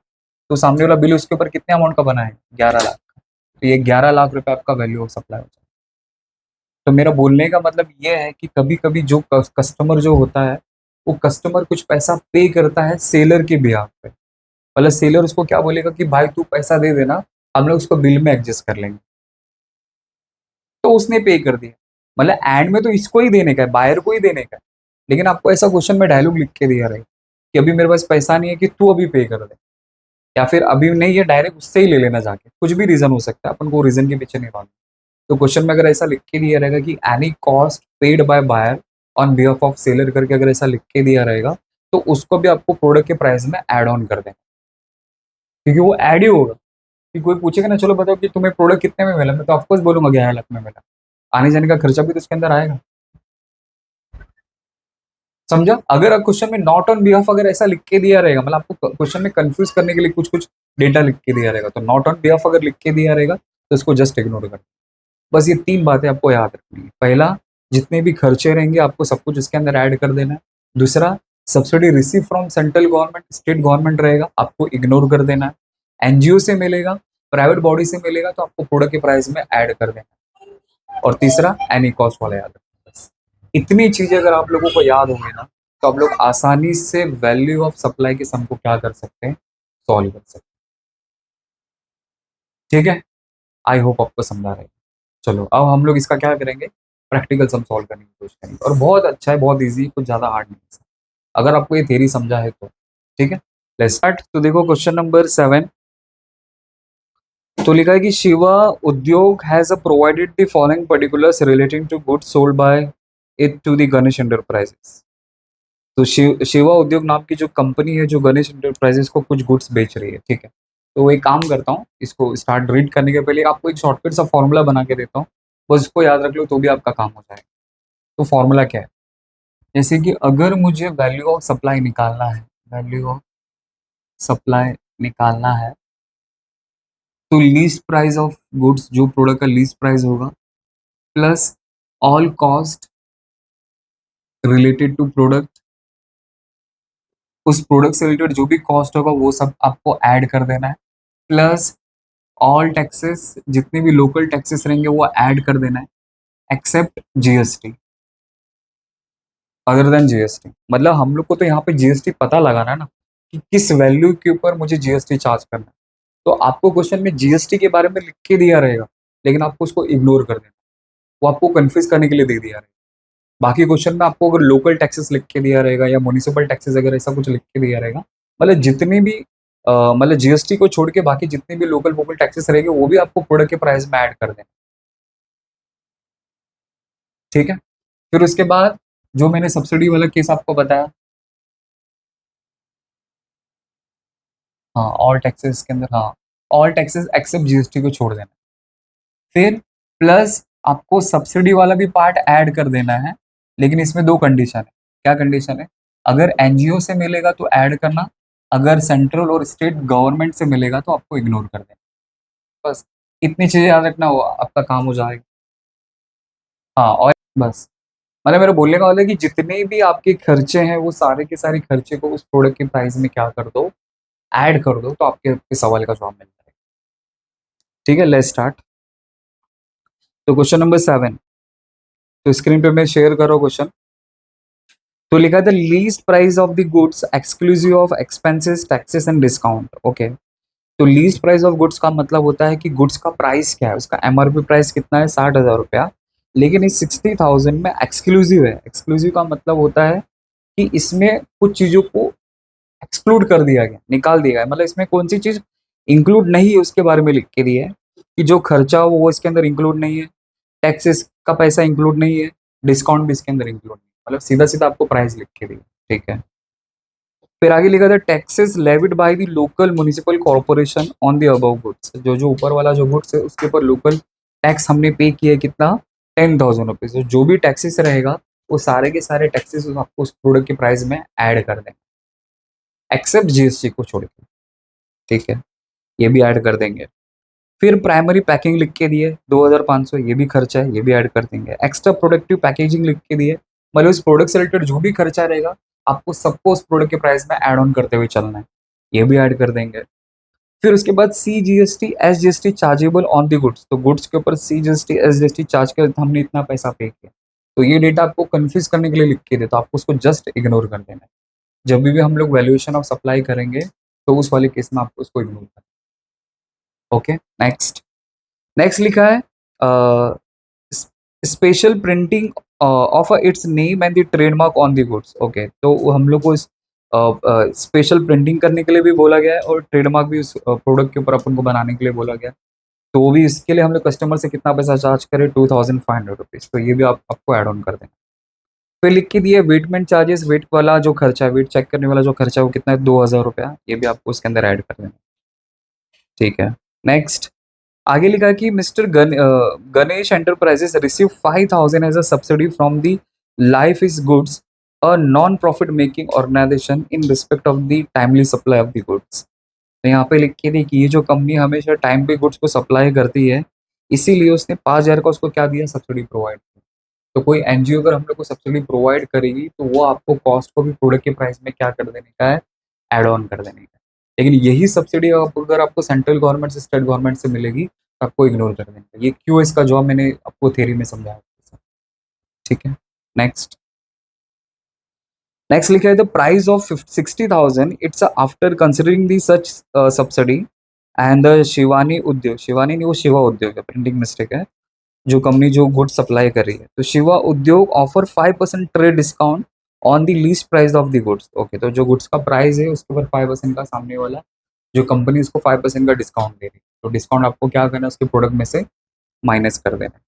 तो सामने वाला बिल उसके ऊपर कितने अमाउंट का बना है, 11 लाख। तो ये 11 लाख रुपया आपका वैल्यू ऑफ सप्लाई हो जाए। तो मेरा बोलने का मतलब ये है कि कभी कभी जो कस्टमर जो होता है, वो कस्टमर कुछ पैसा पे करता है सेलर के बिहाफ पे। मतलब सेलर उसको क्या बोलेगा कि भाई तू पैसा दे देना, हम लोग उसको बिल में एडजस्ट कर लेंगे। तो उसने पे कर दिया, मतलब एंड में तो इसको ही देने का है, बायर को ही देने का है। लेकिन आपको ऐसा क्वेश्चन में डायलॉग लिख के दिया रहेगा कि अभी मेरे पास पैसा नहीं है कि तू अभी पे कर दे, या फिर अभी नहीं है डायरेक्ट उससे ही ले लेना जाके, कुछ भी रीजन हो सकता है, अपन को रीजन के पीछे नहीं भागना। तो क्वेश्चन में अगर ऐसा लिख के दिया रहेगा कि any cost paid by buyer on behalf of seller करके अगर ऐसा लिख के दिया रहेगा, तो उसको भी आपको प्रोडक्ट के प्राइस में ऐड ऑन कर देना, क्योंकि वो ऐड ही होगा। कि कोई पूछेगा ना चलो बताओ कि तुम्हें प्रोडक्ट कितने में मिला, मैं तो ऑफकोर्स बोलूंगा 11 लाख में मिला, आने जाने का खर्चा भी तो इसके अंदर आएगा। समझा। अगर आप क्वेश्चन में नॉट ऑन बिहाफ अगर ऐसा लिख के दिया रहेगा, मतलब आपको क्वेश्चन में कंफ्यूज करने के लिए कुछ कुछ डेटा लिख के दिया रहेगा, तो नॉट ऑन बिहाफ अगर लिख के दिया रहेगा तो इसको जस्ट इग्नोर कर। बस ये 3 बातें आपको याद रखनी है। पहला, जितने भी खर्चे रहेंगे आपको सब कुछ इसके अंदर ऐड कर देना है। दूसरा, subsidy receive from central government, state government रहेगा, आपको इग्नोर कर देना है। एनजीओ से मिलेगा, प्राइवेट बॉडी से मिलेगा, तो आपको प्रोडक्ट के प्राइस में ऐड कर देना है। और तीसरा, एनी कॉस्ट वाला याद रखना। बस इतनी चीजें अगर आप लोगों को याद होंगी ना, तो आप लोग आसानी से वैल्यू ऑफ सप्लाई के सम को क्या कर सकते हैं, सॉल्व कर सकते हैं। ठीक है, आई होप आपको समझा रहे हैं। चलो अब हम लोग इसका क्या करेंगे, प्रैक्टिकल सम सॉल्व करने की कोशिश करेंगे। और बहुत अच्छा है, बहुत इजी, कुछ ज़्यादा हार्ड नहीं है अगर आपको ये थ्योरी समझा है तो। ठीक है, लेट्स स्टार्ट। तो देखो क्वेश्चन नंबर 7। तो लिखा है कि Shiva Udyog has a provided the following particulars relating to goods sold by it to the Ganesh enterprises. तो शिवा उद्योग नाम की जो कंपनी है जो गणेश एंटरप्राइजेस को कुछ गुड्स बेच रही है। ठीक है, तो एक काम करता हूँ, इसको स्टार्ट रीड करने के पहले आपको एक शॉर्टकट सा फॉर्मूला बना के देता हूँ, बस इसको याद रख लो तो भी आपका काम हो जाएगा। तो फॉर्मूला क्या है, जैसे कि अगर मुझे वैल्यू ऑफ सप्लाई निकालना है, वैल्यू ऑफ सप्लाई निकालना है, तो लीस्ट प्राइस ऑफ गुड्स, जो प्रोडक्ट का लीस्ट प्राइस होगा, plus all cost related to product, उस प्रोडक्ट से रिलेटेड जो भी कॉस्ट होगा वो सब आपको ऐड कर देना है, प्लस ऑल टैक्सेस, जितने भी लोकल टैक्सेस रहेंगे वो ऐड कर देना है, except GST, other than GST. मतलब हम लोग को तो यहाँ पे जीएसटी पता लगाना है ना, कि किस वैल्यू के ऊपर मुझे जीएसटी चार्ज करना है। तो आपको क्वेश्चन में जीएसटी के बारे में लिख के दिया रहेगा, लेकिन आपको उसको इग्नोर कर देना, वो आपको कंफ्यूज करने के लिए दे दिया रहेगा। बाकी क्वेश्चन में आपको अगर लोकल टैक्सेस लिख के दिया रहेगा या म्युनिसिपल टैक्सेस अगर ऐसा कुछ लिख के दिया रहेगा, मतलब जितने भी मतलब जीएसटी को छोड़ के बाकी जितने भी लोकल वोकल टैक्सेस रहेंगे वो भी आपको प्रोडक्ट के प्राइस में ऐड कर देना। ठीक है, फिर उसके बाद जो मैंने सब्सिडी वाला केस आपको बताया, हाँ ऑल टैक्सेस के अंदर, हाँ ऑल टैक्सेस एक्सेप्ट जीएसटी को छोड़ देना। फिर प्लस आपको सब्सिडी वाला भी पार्ट ऐड कर देना है, लेकिन इसमें 2 कंडीशन है। क्या कंडीशन है, अगर एनजीओ से मिलेगा तो ऐड करना, अगर सेंट्रल और स्टेट गवर्नमेंट से मिलेगा तो आपको इग्नोर कर देना। बस इतनी चीजें याद रखना, हो आपका काम हो जाएगा। हाँ और बस, मतलब मेरा बोलने का मतलब है कि जितने भी आपके खर्चे हैं वो सारे के सारे खर्चे को उस प्रोडक्ट के प्राइस में क्या कर दो, ऐड कर दो, तो आपके सवाल का जवाब मिल जाएगा। ठीक है, लेट्स स्टार्ट। तो क्वेश्चन नंबर 7, तो स्क्रीन पे मैं शेयर करो क्वेश्चन। तो लिखा था least price of the goods exclusive of expenses taxes and discount. Okay, तो लीस्ट प्राइस ऑफ गुड्स का मतलब होता है कि गुड्स का प्राइस क्या है, उसका एमआरपी प्राइस कितना है, 60,000 रुपया, लेकिन इस 60,000 में एक्सक्लूसिव है। एक्सक्लूसिव का मतलब होता है कि इसमें कुछ चीज़ों को एक्सक्लूड कर दिया गया, निकाल दिया गया, मतलब इसमें कौन सी चीज़ इंक्लूड नहीं है उसके बारे में लिख के दिया है, कि जो खर्चा हो वो इसके अंदर इंक्लूड नहीं है, टैक्सेस का पैसा इंक्लूड नहीं है, डिस्काउंट भी इसके अंदर इंक्लूड नहीं है, मतलब सीधा सीधा आपको प्राइस लिख के दिया। ठीक है, फिर आगे लिखा था taxes levied by the local municipal corporation on the above goods, जो जो ऊपर वाला जो गुड्स है उसके ऊपर लोकल टैक्स हमने पे किया है कितना, 10,000 रुपीज। जो भी टैक्सेस रहेगा वो सारे के सारे टैक्सेस आपको उस प्रोडक्ट के प्राइस में ऐड कर देंगे, एक्सेप्ट जीएसटी को छोड़ के, ठीक है, ये भी ऐड कर देंगे। फिर प्राइमरी पैकिंग लिख के दिए 2,500, ये भी खर्चा है, ये भी ऐड कर देंगे। एक्स्ट्रा प्रोडक्टिव पैकेजिंग लिख के दिए, मतलब उस प्रोडक्ट से रिलेटेड जो भी खर्चा रहेगा आपको सबको उस प्रोडक्ट के प्राइस में ऐड ऑन करते हुए चलना है, ये भी ऐड कर देंगे। फिर उसके बाद C GST S GST chargeable on the goods, तो गुड्स के ऊपर C GST S GST charge कर हमने इतना पैसा पे किया, तो ये डेटा आपको कंफ्यूज करने के लिए लिख के दे, तो आपको उसको जस्ट इग्नोर कर देना है। जब भी हम लोग वैल्यूएशन ऑफ सप्लाई करेंगे तो उस वाले केस में आपको उसको इग्नोर करना है। Okay, next. नेक्स्ट लिखा है special printing of its name and the trademark on the goods. Okay, तो वो हम लोग को इस स्पेशल प्रिंटिंग करने के लिए भी बोला गया है और ट्रेडमार्क भी उस प्रोडक्ट के ऊपर अपन को बनाने के लिए बोला गया है। तो वो भी इसके लिए हम लोग कस्टमर से कितना पैसा चार्ज करें, 2,500 रुपीज़, तो ये भी आप आपको ऐड ऑन कर देना। फिर लिख के दिए वेटमेंट चार्जेस, वेट वाला जो खर्चा है, वेट चेक करने वाला जो खर्चा है वो कितना है, 2,000 रुपया, ये भी आपको उसके अंदर ऐड कर देना, ठीक है। नेक्स्ट, आगे लिखा है कि mister Ganesh enterprises receive 5,000 as a subsidy from the life is goods, a non profit making organisation in respect of the timely supply of the goods. तो यहाँ पे लिख के दी कि ये जो कंपनी हमेशा टाइम पे गुड्स को सप्लाई करती है, इसीलिए उसने 5,000 का उसको क्या दिया, सब्सिडी प्रोवाइड की। तो कोई एनजीओ अगर हम लोग को सब्सिडी प्रोवाइड करेगी तो वो आपको कॉस्ट को भी प्रोडक्ट के प्राइस में क्या कर देने का है, एड ऑन कर देने का है। लेकिन यही सब्सिडी अगर आपको सेंट्रल गवर्नमेंट से, स्टेट गवर्नमेंट से मिलेगी तो आपको इग्नोर कर देने का। ये क्यों, इसका जवाब मैंने आपको थ्योरी में समझाया, ठीक है। नेक्स्ट, नेक्स्ट लिखा है the price of 60,000 it's after considering the such subsidy and the Shivani उद्योग, शिवानी नहीं वो शिवा उद्योग है, प्रिंटिंग मिस्टेक है, जो कंपनी जो गुड सप्लाई कर रही है, तो शिवा उद्योग offer 5% trade discount on the least price of the goods. Okay, तो जो गुड्स का प्राइस है उसके ऊपर 5% का सामने वाला जो कंपनी उसको 5% का डिस्काउंट दे रही है, तो डिस्काउंट आपको क्या करना है, उसके प्रोडक्ट में से माइनस कर देना है।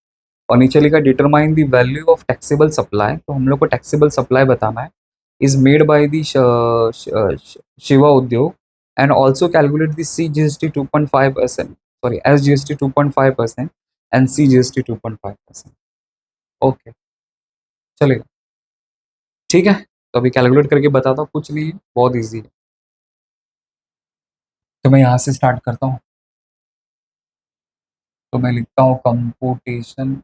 और नीचे लिखा determine the value of taxable supply, तो हम लोग को टैक्सेबल सप्लाई बताना है, is made by the Shiva Udyog and also calculate the C G S T 2.5%, sorry S G S T 2.5% and C G S T 2.5%। Okay, चलेगा, ठीक है। तो अभी कैलकुलेट करके बताता हूँ, कुछ नहीं है, बहुत ईजी है। तो मैं यहाँ से स्टार्ट करता हूँ, तो मैं लिखता हूँ computation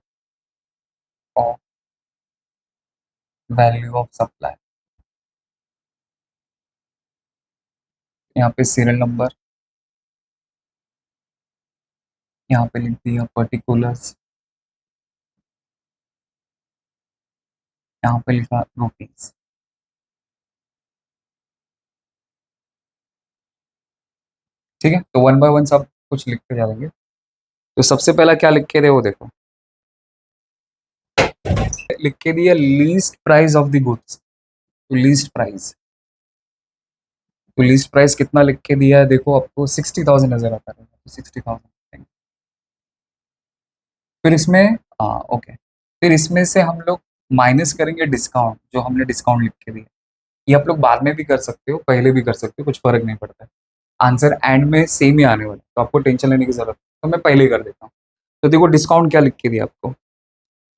of value of supply, यहाँ पे सीरियल नंबर, यहाँ पे लिख दिया पर्टिकुलर्स, यहाँ पे लिखा रुपीज, ठीक है। तो वन बाय वन सब कुछ लिखते जाएंगे। तो सबसे पहला क्या लिख के दे वो देखो, लिख के दिया least price of the goods, तो लीस्ट प्राइस, तो लीस्ट प्राइस कितना लिख के दिया है देखो, आपको 60,000 नजर आता है, तो 60,000। फिर इसमें, हाँ ओके, फिर इसमें से हम लोग माइनस करेंगे डिस्काउंट, जो हमने डिस्काउंट लिख के दिया। ये आप लोग बाद में भी कर सकते हो, पहले भी कर सकते हो, कुछ फर्क नहीं पड़ता है, आंसर एंड में सेम ही आने वाला है, तो आपको टेंशन लेने की जरूरत है, तो मैं पहले ही कर देता हूँ। तो देखो डिस्काउंट क्या लिख के दिया आपको,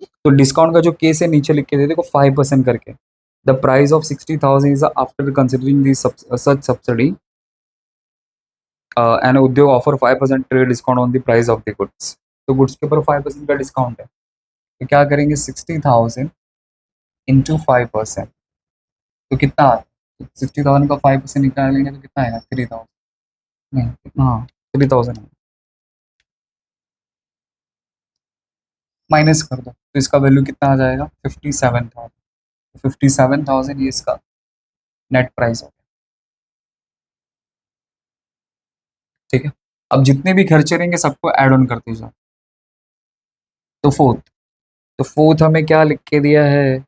तो डिस्काउंट का जो केस है नीचे लिख के दे देखो 5% करके, the price of 60,000 is after considering the such subsidy and Udyog offer 5% trade discount on the price of the goods, तो गुड्स के ऊपर 5% का डिस्काउंट है, तो क्या करेंगे 60,000 इंटू 5%, तो कितना आता है, 60,000 का 5% निकालेंगे तो कितना आएगा, 3,000, नहीं हाँ 3,000 माइनस कर दो, तो इसका वैल्यू कितना आ जाएगा, 57,000, 57,000 ये इसका नेट प्राइस हो गया, ठीक है। अब जितने भी खर्चे रहेंगे सबको ऐड ऑन करते जाओ। तो फोर्थ, तो फोर्थ हमें क्या लिख के दिया है,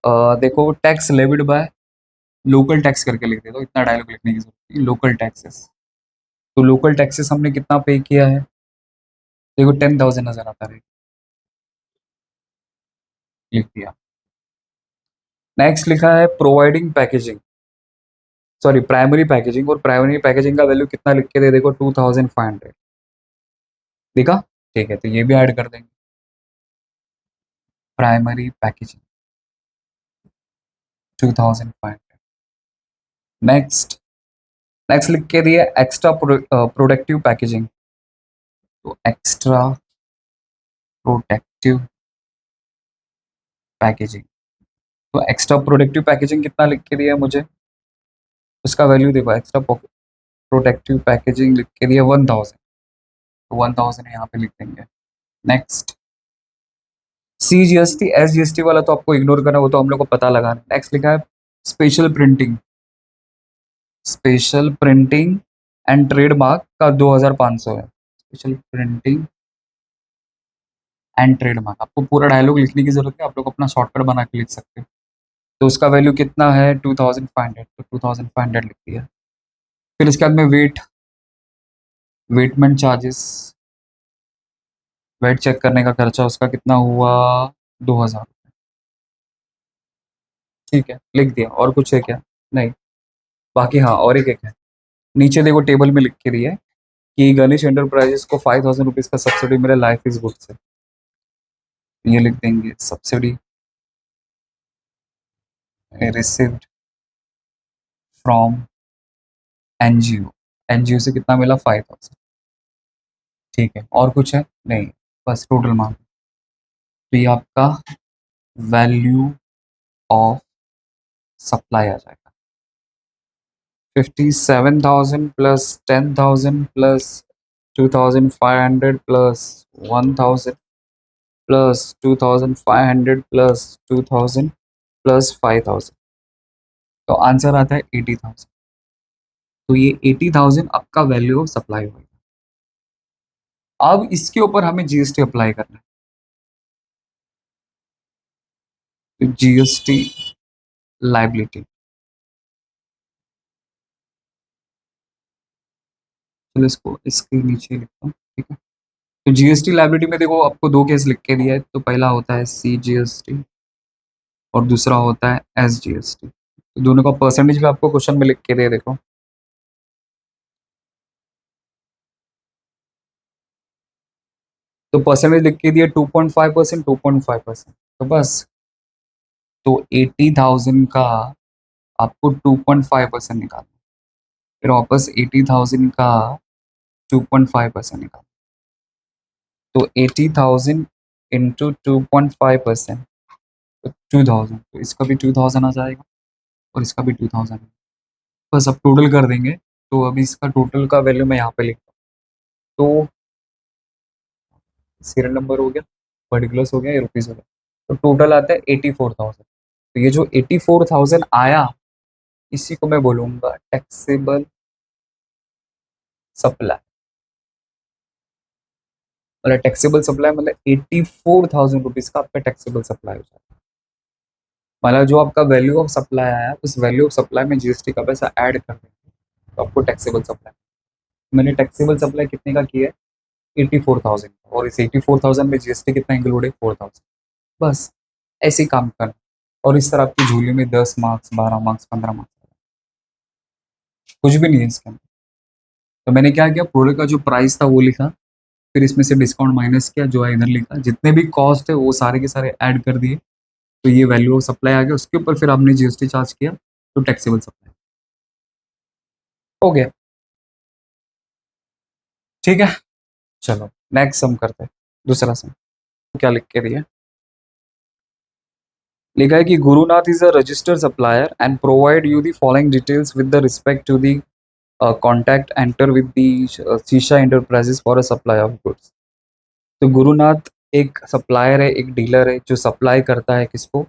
देखो tax levied by local tax करके लिख दे दो, इतना डायलॉग लिखने की जरूरत नहीं, लोकल टैक्सेस, तो लोकल टैक्सेस हमने कितना पे किया है, देखो 10,000 नजर आता है, लिख दिया। नेक्स्ट लिखा है providing packaging, sorry primary packaging, और प्राइमरी पैकेजिंग का वैल्यू कितना लिख के दे, देखो 2500 देखा। ठीक है, तो ये भी ऐड कर देंगे, प्राइमरी पैकेजिंग 2500। नेक्स्ट, नेक्स्ट लिख के दिए एक्स्ट्रा प्रोडक्टिव पैकेजिंग, तो एक्स्ट्रा प्रोडक्टिव पैकेजिंग, तो एक्स्ट्रा प्रोडक्टिव पैकेजिंग कितना लिख के दिया है मुझे, उसका वैल्यू देखो, एक्स्ट्रा प्रोटेक्टिव पैकेजिंग लिख के दिया 1000, तो 1000 यहाँ पे लिख देंगे। Next, C G S T S G S T वाला तो आपको इग्नोर करना, वो तो हम लोग को पता लगा। नेक्स्ट लिखा है special printing, special printing and trademark का 2500 है, स्पेशल प्रिंटिंग एंड ट्रेडमार्क। आपको पूरा डायलॉग लिखने की जरूरत है, आप लोग अपना शॉर्टकट बना के लिख सकते हो। तो उसका वैल्यू कितना है 2500, तो 2500 लिख दिया। फिर इसके बाद में वेटमेंट चार्जेस, वेट चेक करने का खर्चा उसका कितना हुआ 2000, ठीक है लिख दिया। और कुछ है क्या, नहीं। बाकी हाँ, और एक है, नीचे देखो टेबल में लिख के दिया है कि गणेश एंटरप्राइजेस को 5000 रुपीज का सब्सिडी मिला लाइफ इज गुड से, ये लिख देंगे subsidy received from NGO, NGO से कितना मिला 5000, ठीक है। और कुछ है नहीं, बस टोटल मार्क। तो ये आपका वैल्यू ऑफ सप्लाई आ जाएगा 57,000 plus 10,000 plus 2,500 plus 1,000 plus 2,500 plus 2,000 plus 5,000, तो आंसर आता है 80,000। तो ये 80,000 आपका वैल्यू ऑफ सप्लाई होगा। अब इसके ऊपर हमें जीएसटी अप्लाई करना है, तो जीएसटी लाइबिलिटी, चलो इसको इसके नीचे लिखता हूँ, ठीक है। तो जीएसटी लाइबिलिटी में देखो आपको दो केस लिख के दिया है, तो पहला होता है सी जीएसटी और दूसरा होता है एस जीएसटी। तो दोनों का परसेंटेज भी आपको क्वेश्चन में लिख के दे, देखो तो परसेंटेज लिख के दिया 2.5%, 2.5%, तो बस, तो 80,000 का आपको 2.5% निकालना, फिर वापस 80,000 का 2.5% निकालना, तो 80,000 इंटू 2.5%, तो 2000, तो इसका भी 2000 आ जाएगा और इसका भी 2000, बस अब टोटल कर देंगे। तो अभी इसका टोटल का वैल्यू मैं यहाँ पे लिखता हूँ, तो सीरियल नंबर हो गया, पर्टिकुलर्स हो गया, ये रुपीज़ हो गया, तो टोटल आता है 84,000। तो ये जो 84,000 आया, इसी को मैं बोलूँगा टैक्सेबल सप्लाई, मतलब टैक्सेबल सप्लाई मतलब 84,000 रुपीज़ का आपका टैक्सेबल सप्लाई हो जाता है। मतलब जो आपका वैल्यू ऑफ सप्लाई आया, उस वैल्यू ऑफ सप्लाई में जीएसटी का पैसा ऐड कर देंगे, तो आपको टैक्सेबल सप्लाई, मैंने टैक्सेबल सप्लाई कितने का किया है 84,000, और इस 84,000 में जीएसटी कितना इंक्लूड है 4,000, बस ऐसे ही काम करना। और इस तरह आपकी झोली में 10 मार्क्स, 12 मार्क्स, 15 मार्क्स, कुछ भी नहीं है इसके अंदर। तो मैंने क्या किया, प्रोडक्ट का जो प्राइस था वो लिखा, फिर इसमें से डिस्काउंट माइनस किया, जो है इधर लिखा, जितने भी कॉस्ट है वो सारे के सारे ऐड कर दिए, तो ये वैल्यू ऑफ सप्लाई आ गया। उसके ऊपर फिर आपने जीएसटी चार्ज किया, तो टैक्सेबल सप्लाई हो गया, ठीक है। चलो नेक्स्ट सम करते हैं, दूसरा सम क्या लिख के दिया, लिखा है कि Gurunath is a registered supplier and provide you the following details with the respect to the contact enter with the Sheesha enterprises for a supply of goods. तो गुरुनाथ एक सप्लायर है, एक डीलर है जो सप्लाई करता है किसको,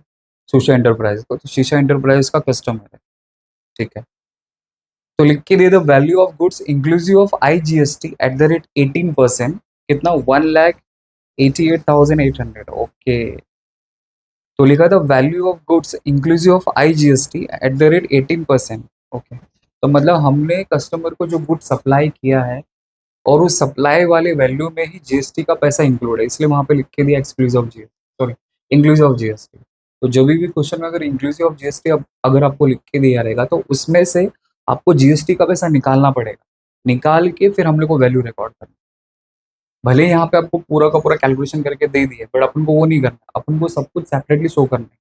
शीशा एंटरप्राइज को, तो शीशा एंटरप्राइज का कस्टमर है, ठीक है। तो लिख के दिए the value of goods inclusive of IGST at the rate 18%, कितना 1,88,800, ओके। तो लिखा था value of goods inclusive of IGST at the rate 18%, okay. तो मतलब हमने कस्टमर को जो गुड सप्लाई किया है और उस सप्लाई वाले वैल्यू में ही जीएसटी का पैसा इंक्लूड है, इसलिए वहां पे लिख के दिया exclusive of GST, sorry inclusive of GST. तो जो भी क्वेश्चन में अगर इंक्लूसिव ऑफ जीएसटी अगर आपको लिख के दिया रहेगा, तो उसमें से आपको जीएसटी का पैसा निकालना पड़ेगा, निकाल के फिर हम लोग को वैल्यू रिकॉर्ड करना। भले यहाँ पे आपको पूरा का पूरा कैलकुलेशन करके दे दिए, बट अपन को वो नहीं करना, अपन को सब कुछ सेपरेटली शो करना है।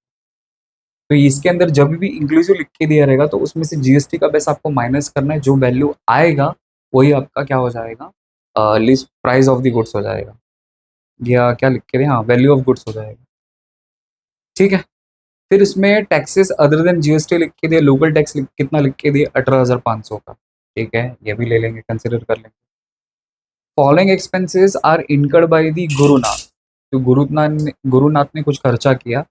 तो इसके अंदर जब भी इंक्लूसिव लिख के दिया रहेगा तो उसमें से जीएसटी का पैसा आपको माइनस करना है, जो वैल्यू आएगा वही आपका क्या हो जाएगा, list price of the goods हो जाएगा, या क्या लिख के दिया, हाँ वैल्यू ऑफ गुड्स हो जाएगा। ठीक है, फिर इसमें टैक्सेस अदर देन जीएसटी लिख के दिया, लोकल टैक्स कितना लिख के दिया, 18,500 का। ठीक है, ये भी ले लेंगे, कंसिडर कर लेंगे। Following expenses are incurred by the Gurunath, तो गुरुनाथ ने कुछ खर्चा किया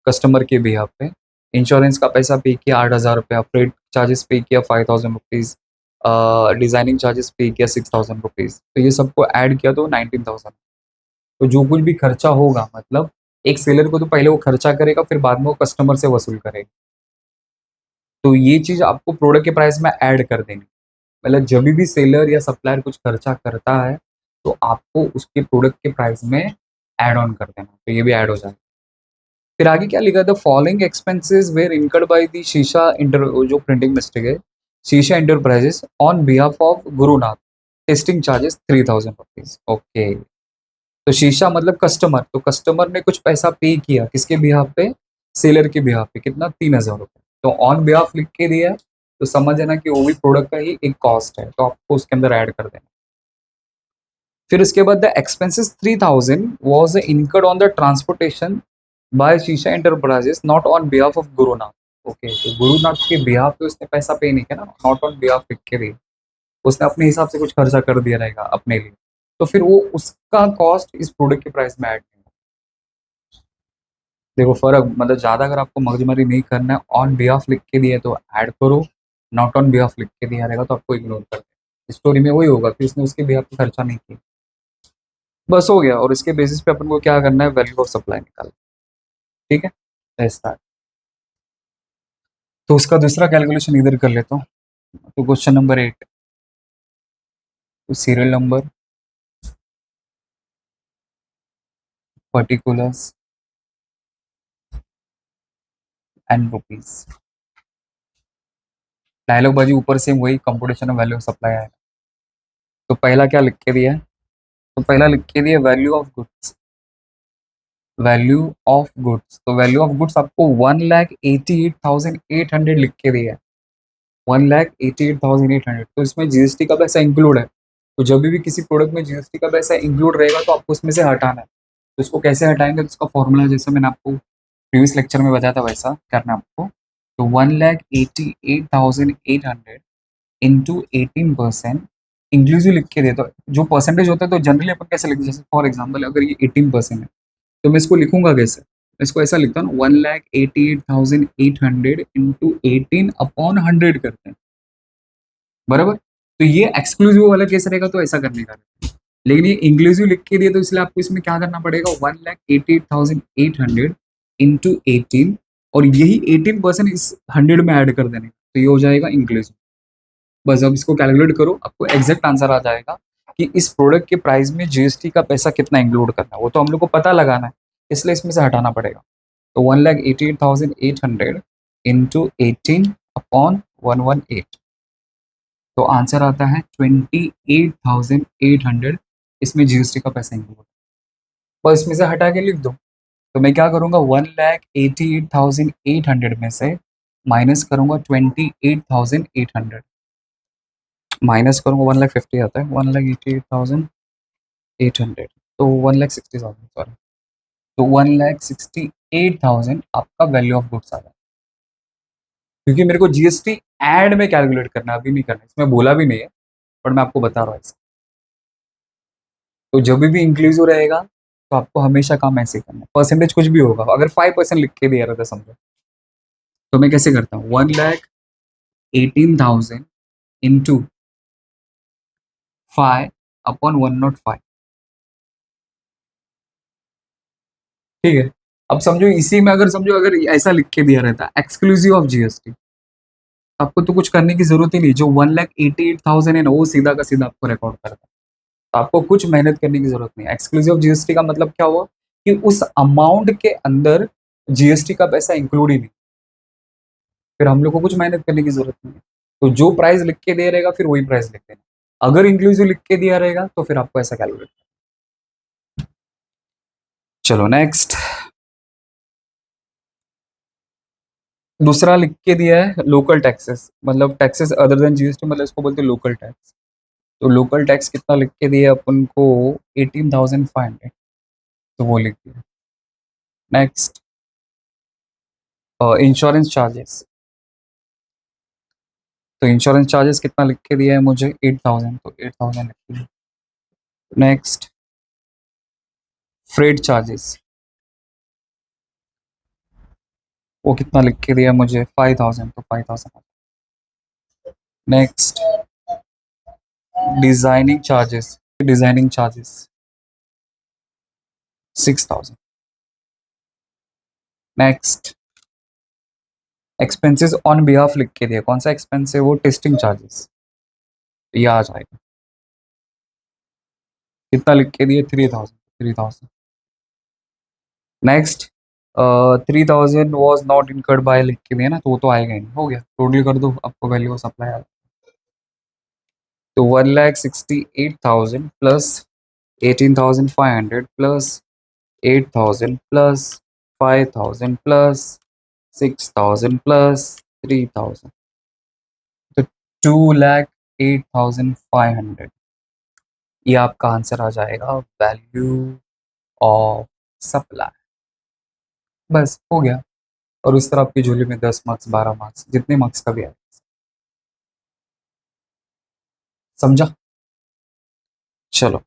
कस्टमर के बिहाफ पे। इंश्योरेंस का पैसा पे किया 8,000 रुपया, फ्रेट चार्जेस पे किया 5,000 रुपीज़, डिज़ाइनिंग चार्जेस पे किया 6,000 रुपीज़। तो ये सबको ऐड किया तो 19,000। तो जो कुछ भी खर्चा होगा, मतलब एक सेलर को तो पहले वो खर्चा करेगा, फिर बाद में वो कस्टमर से वसूल करेगा। तो ये चीज़ आपको प्रोडक्ट के प्राइस में ऐड कर देनी। मतलब जब भी सेलर या सप्लायर कुछ खर्चा करता है तो आपको उसके प्रोडक्ट के प्राइस में ऐड ऑन कर देना, तो ये भी ऐड हो जाएगा। फिर आगे क्या लिखा था, following expenses were incurred by the Sheesha inter, जो प्रिंटिंग मिस्टेक है, Sheesha enterprises on behalf of Gurunath, testing charges 3,000 rupees. Okay, तो शीशा मतलब कस्टमर, तो कस्टमर ने कुछ पैसा पे किया किसके बिहाफ पे, सेलर के बिहाफ पे, कितना, 3,000 रुपये। तो ऑन बिहाफ लिख के दिया है, तो समझ लेना कि वो भी प्रोडक्ट का ही एक कॉस्ट है, तो आपको उसके अंदर ऐड कर देना। फिर उसके बाद the expenses 3,000 was incurred on the transportation by Sheesha enterprises not on behalf of Gurunath. Okay, तो गुरुनाथ के बिहाफ पे उसने पैसा पे नहीं किया ना, नॉट ऑन बिहाफ लिख के दिया, उसने अपने हिसाब से कुछ खर्चा कर दिया रहेगा अपने लिए, तो फिर वो उसका कॉस्ट इस प्रोडक्ट के प्राइस में ऐड नहीं होगा। देखो फर्क, मतलब ज़्यादा अगर आपको मगजमारी नहीं करना है, ऑन बिहाफ लिख के दिया तो ऐड करो, नॉट ऑन बिहाफ लिख के दिया रहेगा तो आपको इग्नोर कर दे। स्टोरी में वही होगा कि उसने उसके बिहाफ पे खर्चा नहीं किया, बस हो गया। और इसके बेसिस पे अपन को क्या करना है, वैल्यू ऑफ सप्लाई निकालना। ठीक है, स्टार्ट। तो उसका दूसरा कैलकुलेशन इधर कर लेता हूँ। तो क्वेश्चन नंबर 8, तो serial number, particulars and rupees. Dialogue बाजी ऊपर से वही computation of value of supply है। तो पहला क्या लिख के दिया है, तो पहला लिख के दिया value of goods, value of goods. तो वैल्यू ऑफ गुड्स आपको 1,88,800 लिख के दिया है, 1,88,800। तो इसमें जीएसटी का पैसा इंक्लूड है, तो जब भी किसी प्रोडक्ट में जीएसटी का पैसा इंक्लूड रहेगा तो आपको उसमें से हटाना है। तो इसको कैसे हटाएंगे, तो इसका फॉर्मूला जैसे मैंने आपको प्रीवियस लेक्चर में बताया था वैसा करना है आपको। तो 1,88,800 इंटू 18% इंक्लूसिव लिख के दे, तो जो परसेंटेज होता है तो जनरली अपन कैसे लिखते हैं, जैसे फॉर एग्जाम्पल अगर ये 18% है तो मैं इसको लिखूंगा कैसे, मैं इसको ऐसा लिखता हूँ 1,88,800 इंटू 18/100 करते हैं, बराबर। तो ये एक्सक्लूसिव वाला केस रहेगा तो ऐसा करने का, लेकिन ये इंक्लूसिव लिख के दिए तो इसलिए आपको इसमें क्या करना पड़ेगा, 1,88,800 इंटू 18, और यही 18% इस 100 में ऐड कर देने, तो ये हो जाएगा इंक्लूसिव। बस अब इसको कैलकुलेट करो, आपको एग्जैक्ट आंसर आ जाएगा कि इस प्रोडक्ट के प्राइस में जीएसटी का पैसा कितना इंक्लूड करना है, वो तो हम लोग को पता लगाना है, इसलिए इसमें से हटाना पड़ेगा। तो 1,88,800 इंटू 18/118, तो आंसर आता है 28,800, इसमें जीएसटी का पैसा इंक्लूड, बस इसमें से हटा के लिख दो। तो मैं क्या करूँगा, 1,88,800 में से माइनस करूँगा 28,800, माइनस करूँगा 1,50,000 आता है, 1,88,800, तो 1,60,000 सॉरी, तो 1,68,000 आपका वैल्यू ऑफ गुड्स आ रहा है, क्योंकि मेरे को जीएसटी ऐड में कैलकुलेट करना है, अभी नहीं करना, इसमें बोला भी नहीं है, पर मैं आपको बता रहा हूँ ऐसा। तो जब भी इंक्लूसिव रहेगा तो आपको हमेशा काम ऐसे करना है, परसेंटेज कुछ भी होगा, अगर 5% लिख के दिया रहता समझो, तो मैं कैसे करता हूँ, 1,18,000 इंटू 5/105। ठीक है, अब समझो इसी में अगर समझो अगर ऐसा लिख के दिया रहता एक्सक्लूसिव ऑफ जीएसटी, आपको तो कुछ करने की जरूरत ही नहीं, जो 1,88,000 है ना वो सीधा का सीधा आपको रिकॉर्ड करता है, तो आपको कुछ मेहनत करने की जरूरत नहीं। एक्सक्लूसिव जीएसटी का मतलब क्या हुआ कि उस अमाउंट के अंदर जीएसटी का पैसा इंक्लूड ही नहीं, फिर हम लोग को कुछ मेहनत करने की जरूरत नहीं है। तो जो प्राइस लिख के दे रहेगा फिर वही प्राइस लिख देना। अगर इंक्लूसिव लिख के दिया रहेगा तो फिर आपको ऐसा कैलकुलेट। चलो नेक्स्ट, दूसरा लिख के दिया है लोकल टैक्सेस, मतलब टैक्सेस अदर देन जीएसटी, मतलब इसको बोलते हैं लोकल टैक्स। तो लोकल टैक्स कितना लिख के दिया अपन को, 18,500, तो वो लिख दिया। नेक्स्ट, इंश्योरेंस चार्जेस, तो इंश्योरेंस चार्जेस कितना लिख के दिया है मुझे, 8,000, तो 8,000 लिख दिया। नेक्स्ट, फ्रेट चार्जेस, वो कितना लिख के दिया है मुझे, 5,000, तो 5,000। Next, designing charges, designing charges 6,000। Next, expenses on behalf लिख के दिया, कौन सा एक्सपेंस है वो, टेस्टिंग चार्जेस, ये आ जाएगा। कितना लिख के दिए, 3,000, 3,000। Next, 3,000 was not incurred by लिख के दिया ना, तो वो तो आएगा ही नहीं, हो गया, टोटल कर दो आपको वैल्यू ऑफ सप्लाई आ। तो 1,68,000 plus 18,500 plus 8,000 plus 5,000 plus 6,000 plus 3,000, तो 2,08,500, ये आपका आंसर आ जाएगा, वैल्यू ऑफ सप्लाई। बस हो गया। और उस तरह आपकी झोली में 10 मार्क्स, 12 मार्क्स, जितने मार्क्स का भी आए। समझा? चलो।